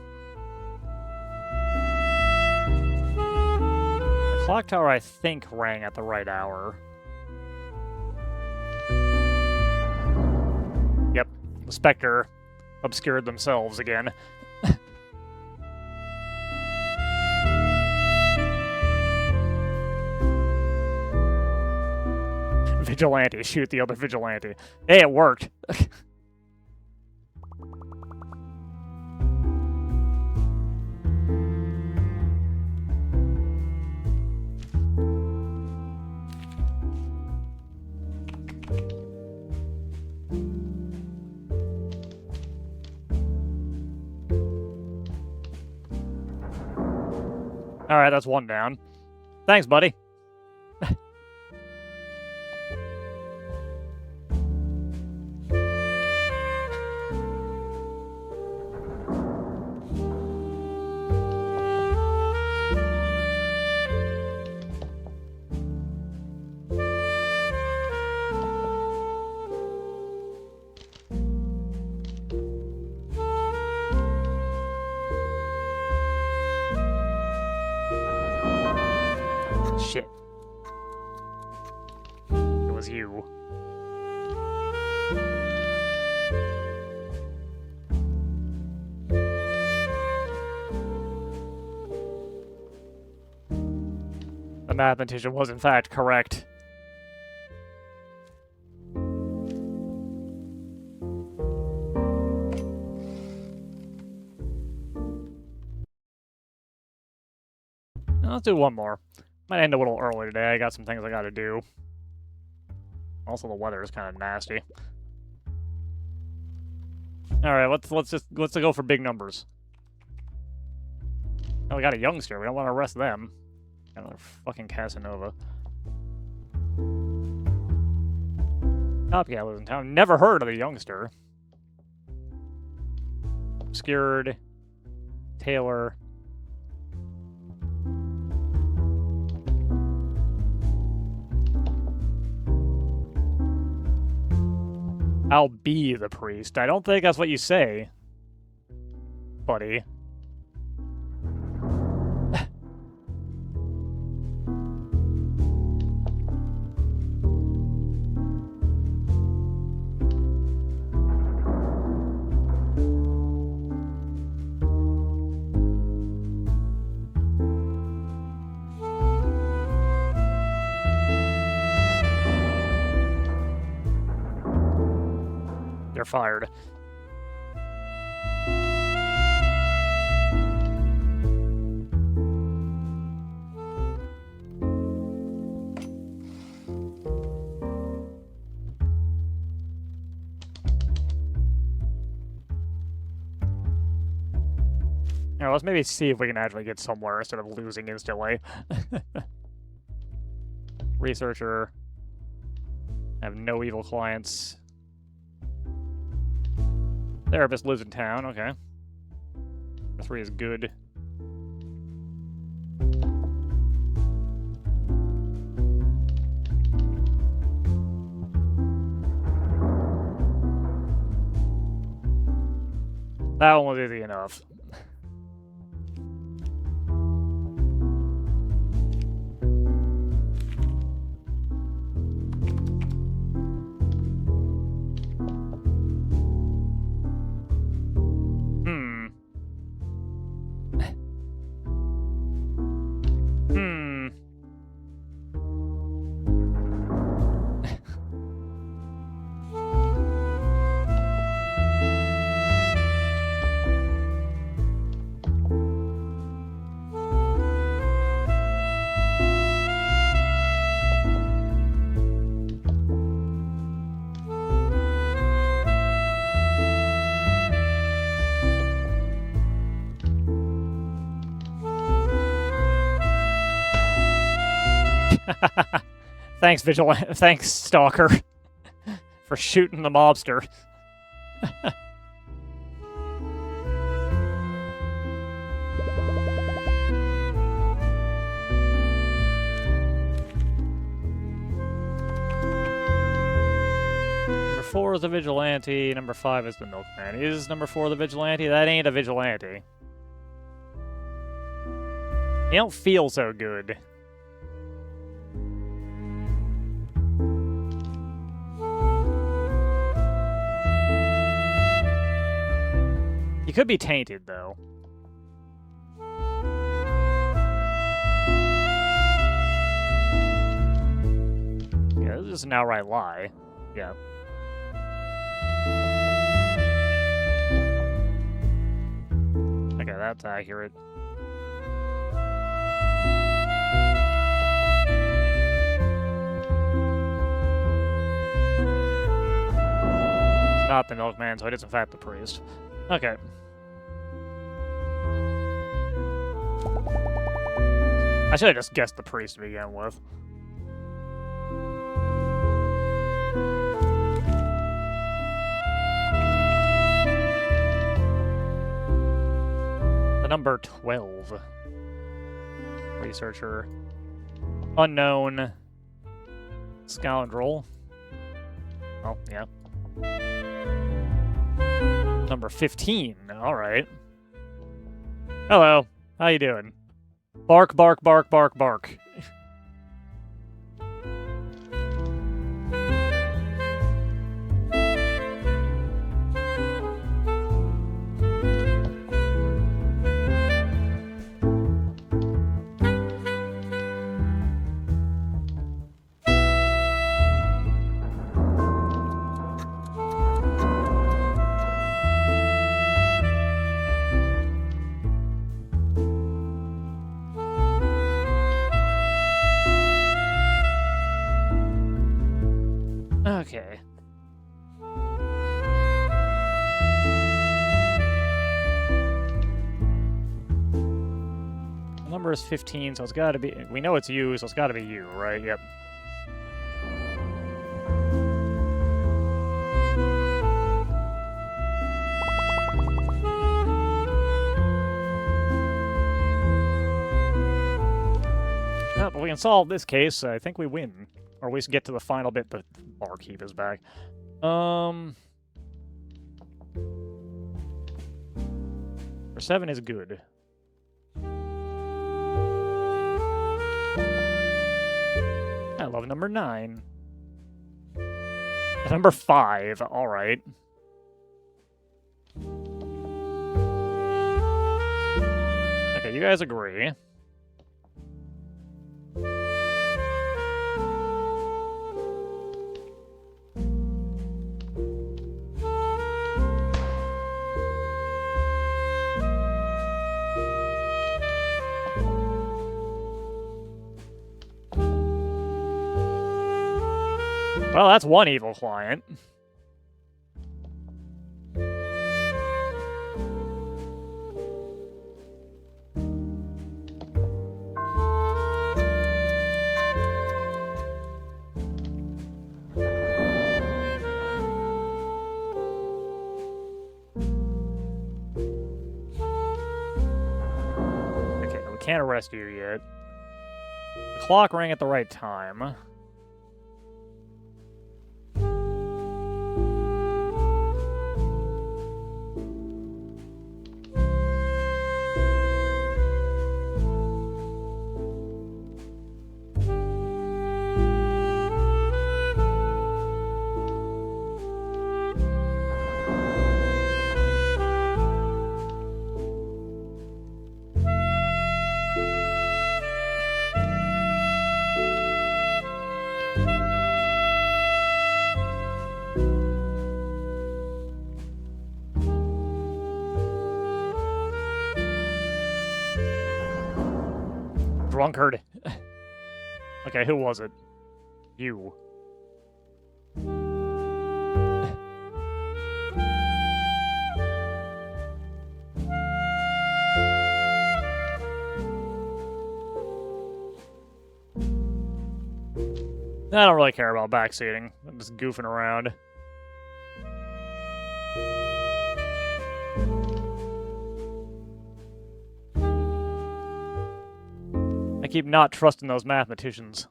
The clock tower, I think, rang at the right hour. Yep, the Spectre obscured themselves again. Vigilante, shoot the other vigilante. Hey, it worked. Alright, that's one down. Thanks, buddy. you. The mathematician was in fact correct. Let's do one more. Might end a little early today. I got some things I gotta do. Also, the weather is kind of nasty. All right, let's go for big numbers. Oh, we got a youngster. We don't want to arrest them. Got another fucking Casanova. Copycat lives in town. Never heard of the youngster. Obscured. Taylor. I'll be the priest. I don't think that's what you say, buddy. You're fired. Now, let's maybe see if we can actually get somewhere instead of losing instantly. Researcher. I have no evil clients. Therapist lives in town, okay. Number 3 is good. That one was easy enough. Thanks, Vigilante. Thanks, Stalker, for shooting the mobster. Number 4 is the Vigilante. Number 5 is the Milkman. Is number 4 the Vigilante? That ain't a Vigilante. You don't feel so good. You could be tainted, though. Yeah, this is an outright lie. Yeah. Okay, that's accurate. It's not the Milkman, so it is in fact the priest. Okay. I should have just guessed the priest to begin with. The number 12. Researcher. Unknown. Scoundrel. Oh, yeah. Number 15. Alright. Hello. How you doing? Bark, bark, bark, bark, bark. number is 15, so it's gotta be... We know it's you, so it's gotta be you, right? Yep. But we can solve this case. I think we win. Or we get to the final bit, the barkeep is back. 7 is good. I love number 9. Number 5, alright. Okay, you guys agree. Well, that's one evil client. Okay, we can't arrest you yet. The clock rang at the right time. Drunkard. Okay, who was it? You. I don't really care about backseating. I'm just goofing around. I keep not trusting those mathematicians.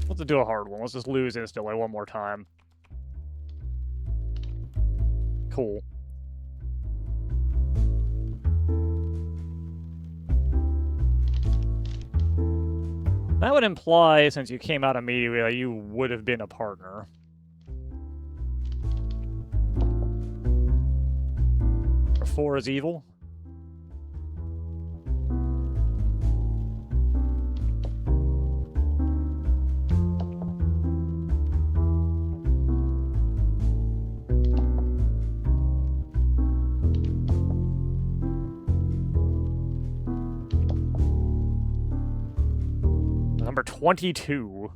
Let's do a hard one. Let's just lose instantly one more time. Cool. That would imply, since you came out immediately, that you would have been a partner. Or 4 is evil? Number 22.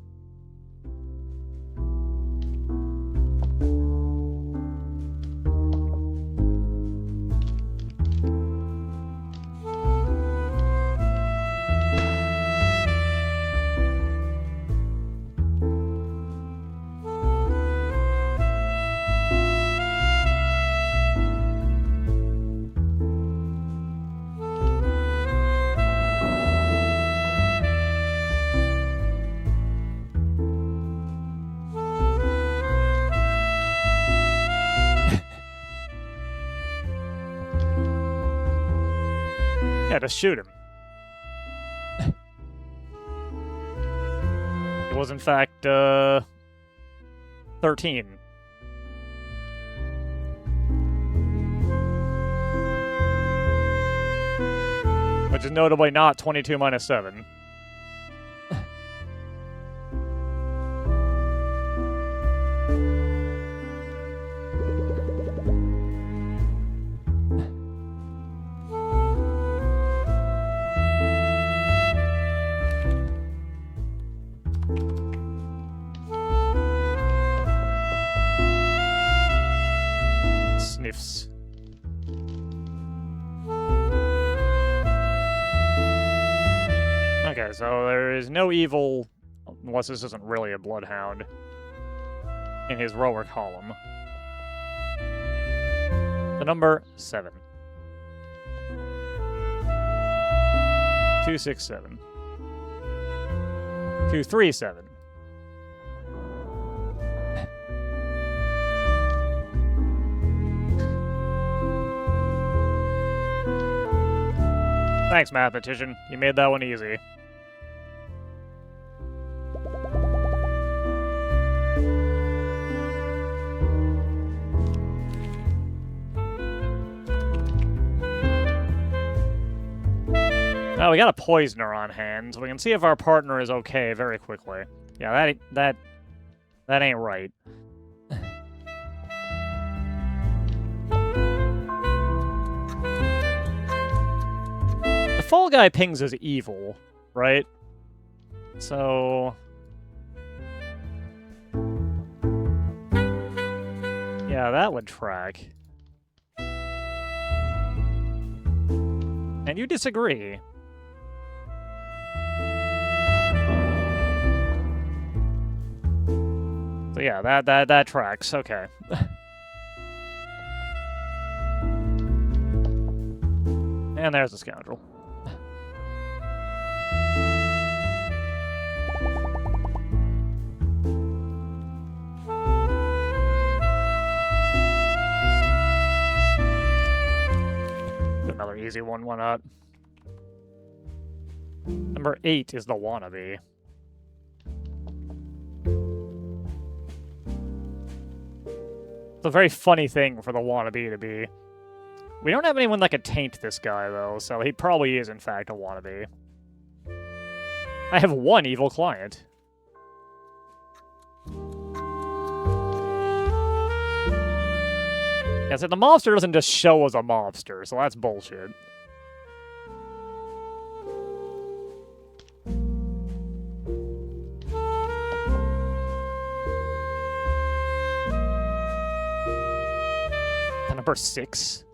Yeah, just shoot him. It was, in fact, 13. Which is notably not 22 minus 7. so there is no evil, unless this isn't really a bloodhound, in his rower column. The number 7. 267. 237. Thanks, mathematician. You made that one easy. Oh, we got a poisoner on hand, so we can see if our partner is okay very quickly. Yeah, that ain't right. The Fall Guy pings as evil, right? So... yeah, that would track. And you disagree. So yeah, that tracks. Okay. And there's the scoundrel. Another easy one, why not? Number 8 is the wannabe. It's a very funny thing for the wannabe to be. We don't have anyone that could taint this guy, though, so he probably is, in fact, a wannabe. I have one evil client. Yeah, so the mobster doesn't just show as a mobster, so that's bullshit. Number 6.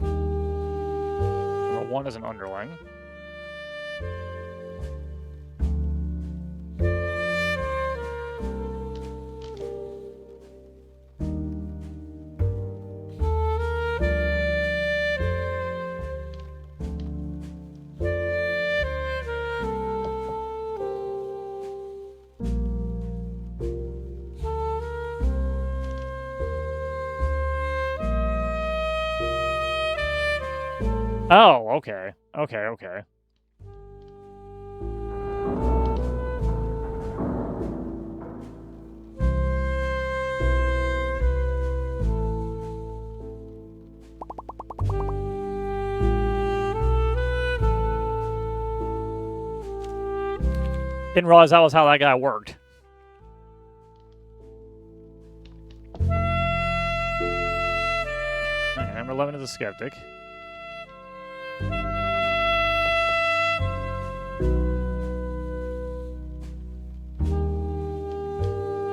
Number 1 is an underling. Oh, okay. Okay. Didn't realize that was how that guy worked. Okay, number 11 is a skeptic.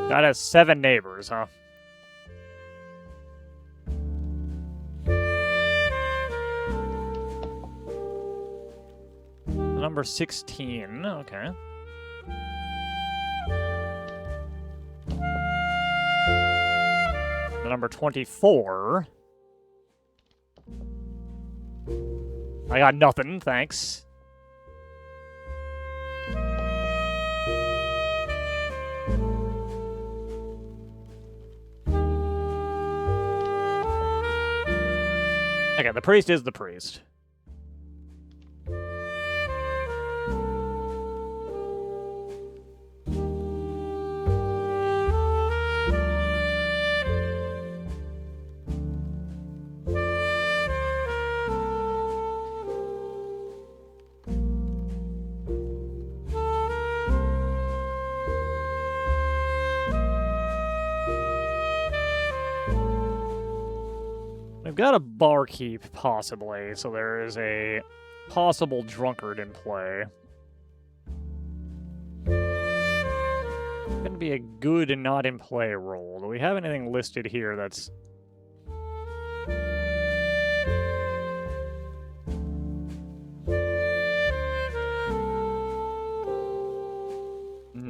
That has 7 neighbors, huh? Number 16, okay. Number 24. I got nothing, thanks. Okay, the priest is the priest. We've got a barkeep, possibly, so there is a possible drunkard in play. Gonna be a good and not in play roll. Do we have anything listed here that's...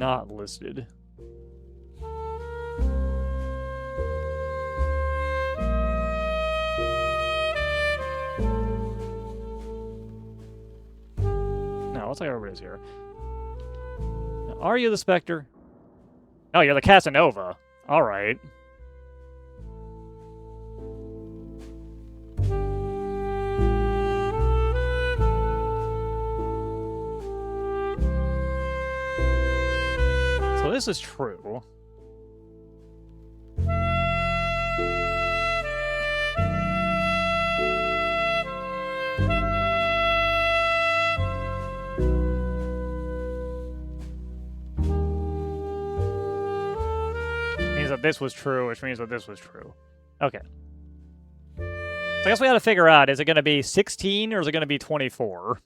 not listed. No, looks like everybody's here. Now, are you the Spectre? Oh, you're the Casanova. All right. So this is true. Means that this was true, which means that this was true. Okay. So I guess we gotta figure out, is it gonna be 16 or is it gonna be 24?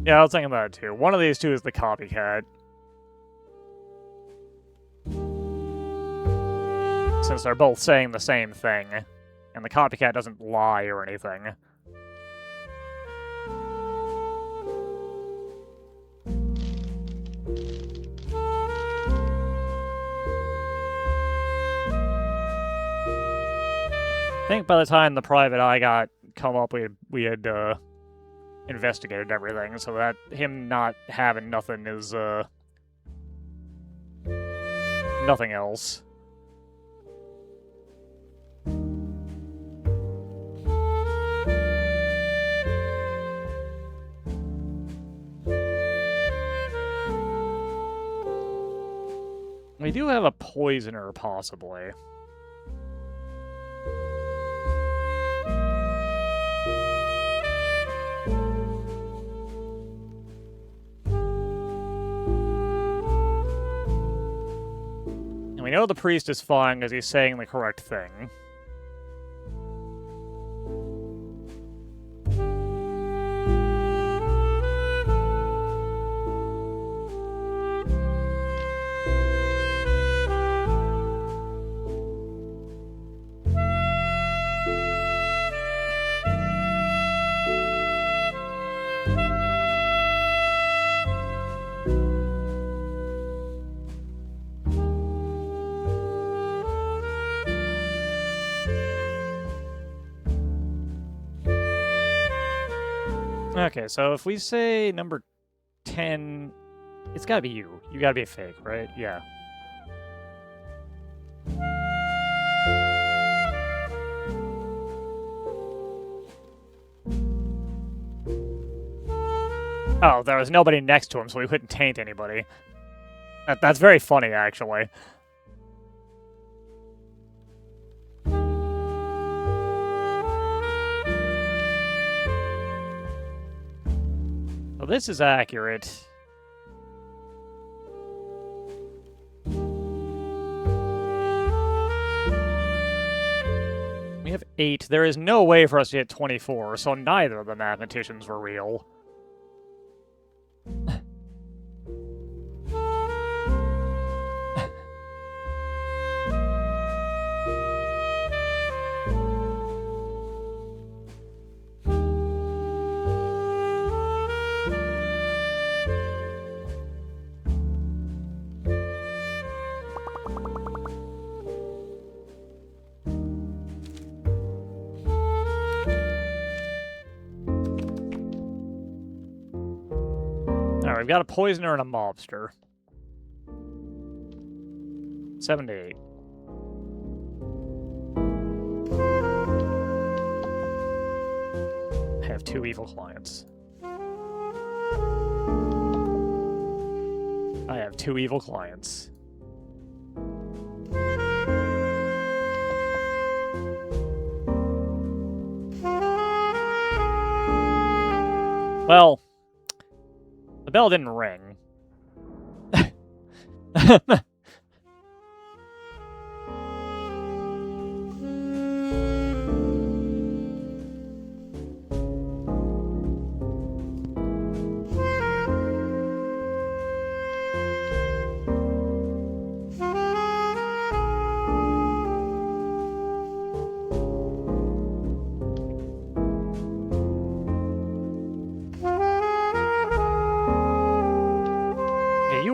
Yeah, I was thinking about it too. One of these two is the copycat. Since they're both saying the same thing, and the copycat doesn't lie or anything. I think by the time the private eye got come up, we had investigated everything, so that him not having nothing is nothing else. We do have a poisoner, possibly. And we know the priest is fine because he's saying the correct thing. Okay, so if we say number 10, it's gotta be you. You gotta be a fake, right? Yeah. Oh, there was nobody next to him, so we couldn't taint anybody. That's very funny, actually. Well, this is accurate. We have 8. There is no way for us to hit 24, so neither of the mathematicians were real. Alright, we've got a poisoner and a mobster. 7 to 8. I have 2 evil clients. I have 2 evil clients. Well, the bell didn't ring.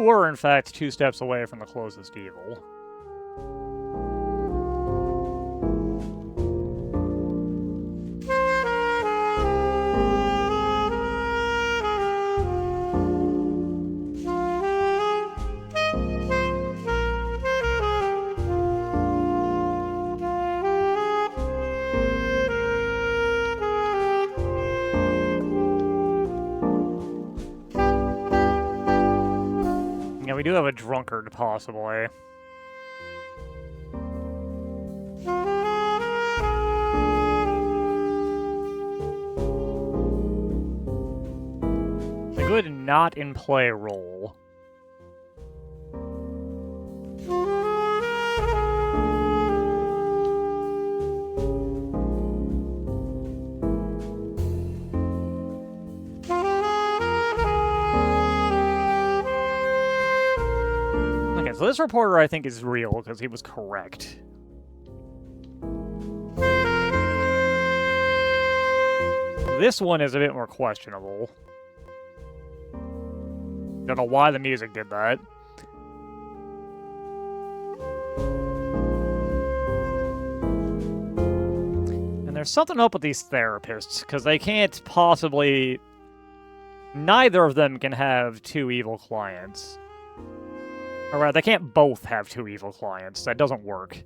were, in fact, 2 steps away from the closest evil. Yeah, we do have a drunkard, possibly. A good not-in-play roll. Okay, so this reporter, I think, is real, because he was correct. This one is a bit more questionable. Don't know why the music did that. And there's something up with these therapists, because they can't possibly... Neither of them can have 2 evil clients. Or rather, they can't both have 2 evil clients. That doesn't work.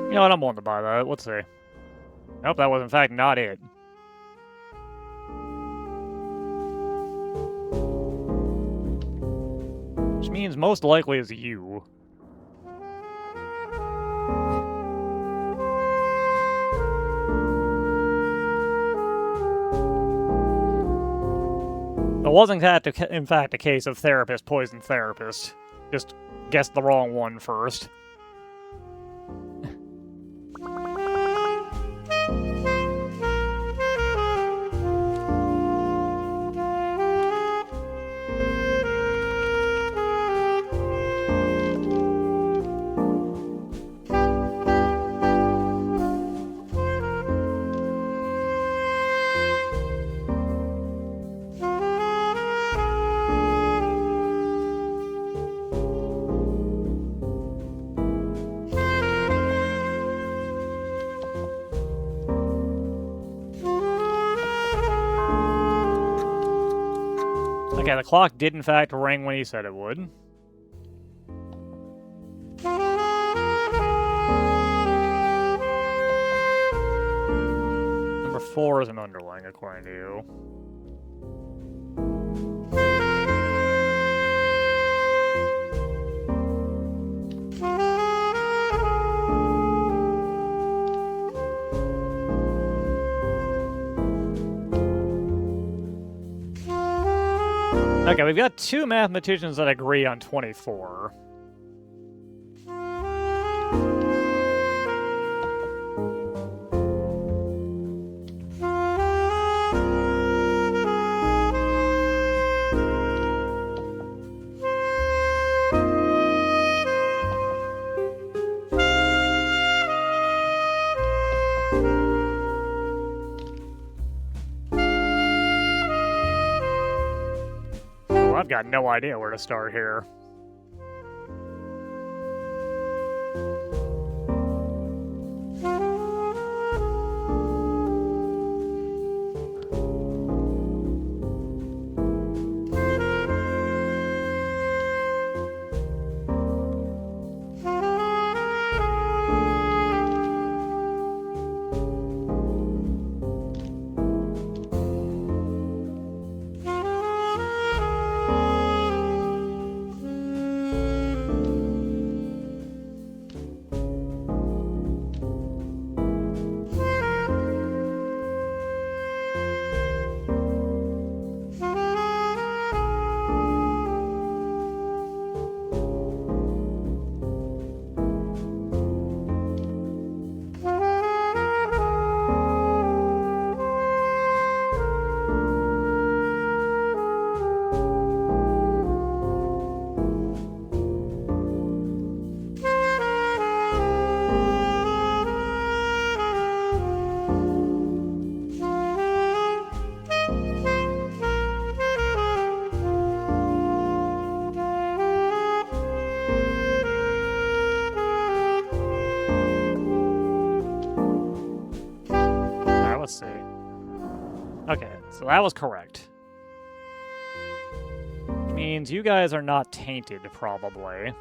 You know what, I'm willing to buy that. Let's see. Nope, that was in fact not it. Which means most likely is you. It wasn't that, in fact, a case of therapist poison therapist. Just guessed the wrong one first. Okay, the clock did in fact ring when he said it would. Number 4 is an underling, according to you. Okay, we've got 2 mathematicians that agree on 24. I've got no idea where to start here. Okay, so that was correct. Which means you guys are not tainted, probably.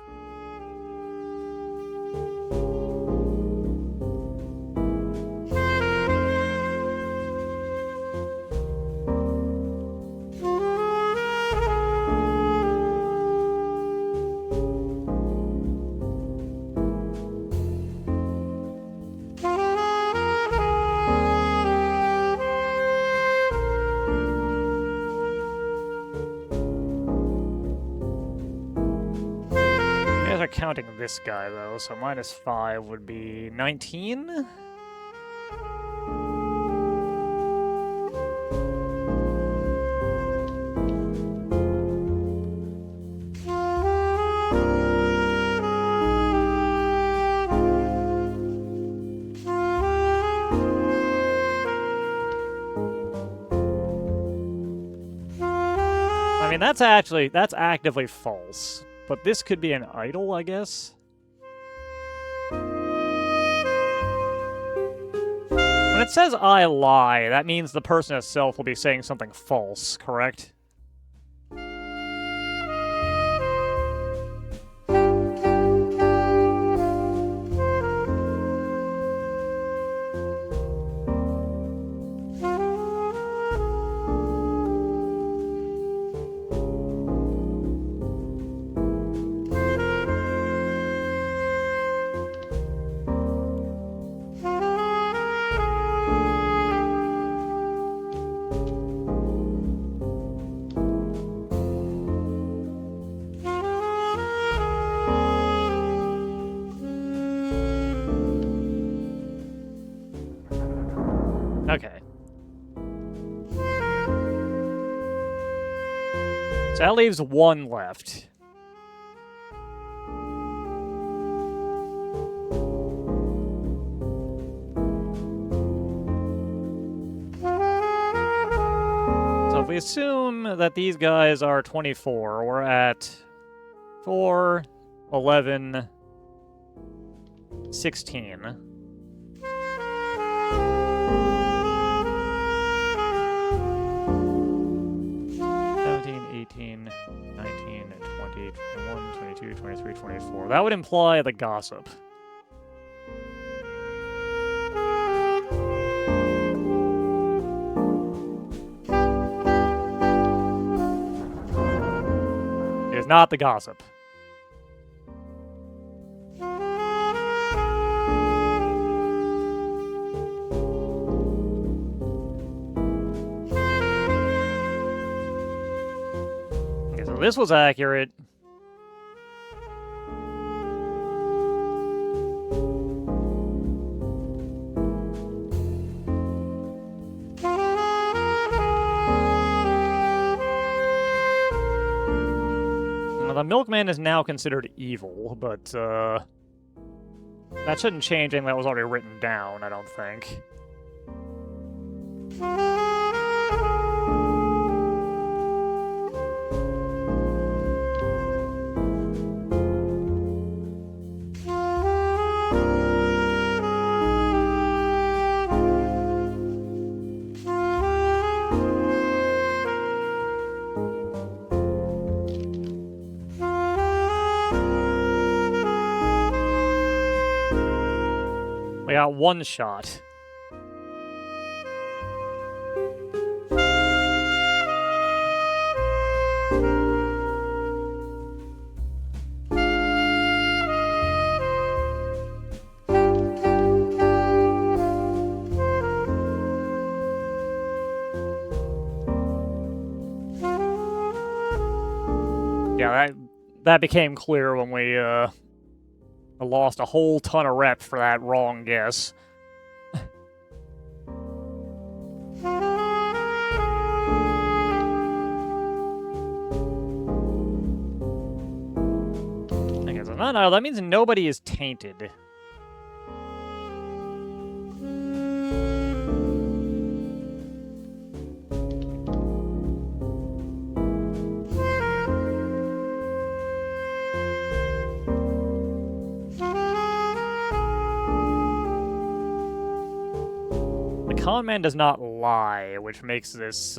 Are counting this guy, though, so -5 would be 19? I mean, that's actively false. But this could be an idol, I guess? When it says I lie, that means the person itself will be saying something false, correct? Okay. So that leaves 1 left. So if we assume that these guys are 24, we're at 4, 11, 16. 18, 19, 20, 21, 22, 23, 24. That would imply the gossip. It is not the gossip. This was accurate. Well, the milkman is now considered evil, but that shouldn't change anything that was already written down, I don't think. We got 1 shot. Yeah, that became clear when we lost a whole ton of rep for that wrong guess. Okay, so no, that means nobody is tainted. Con man does not lie, which makes this,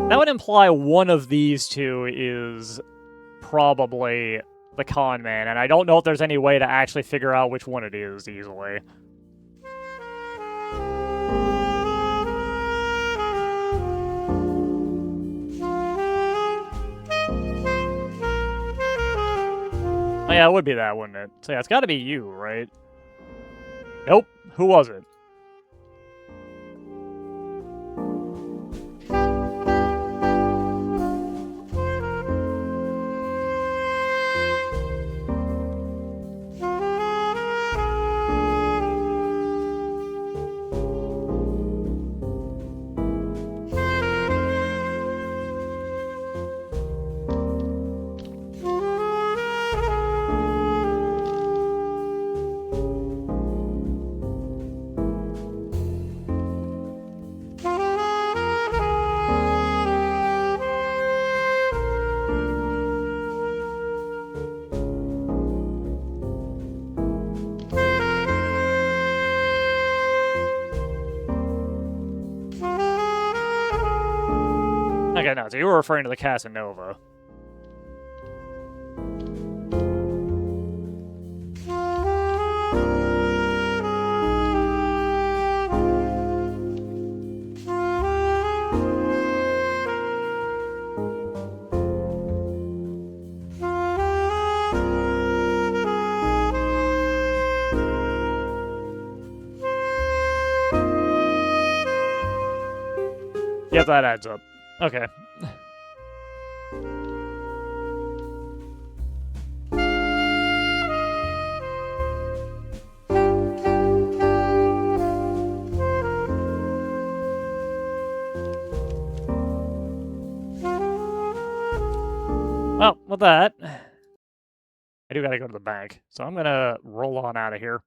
That would imply one of these two is probably the con man, and I don't know if there's any way to actually figure out which one it is easily. Oh yeah, it would be that, wouldn't it? So yeah, it's gotta be you, right? Nope. Who was it? Okay, no, so you were referring to the Casanova. Yep, that adds up. Okay. Well, with that, I do gotta go to the bank, so I'm gonna roll on out of here.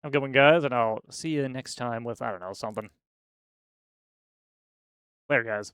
Have a good one, guys, and I'll see you next time with, I don't know, something. Later, guys.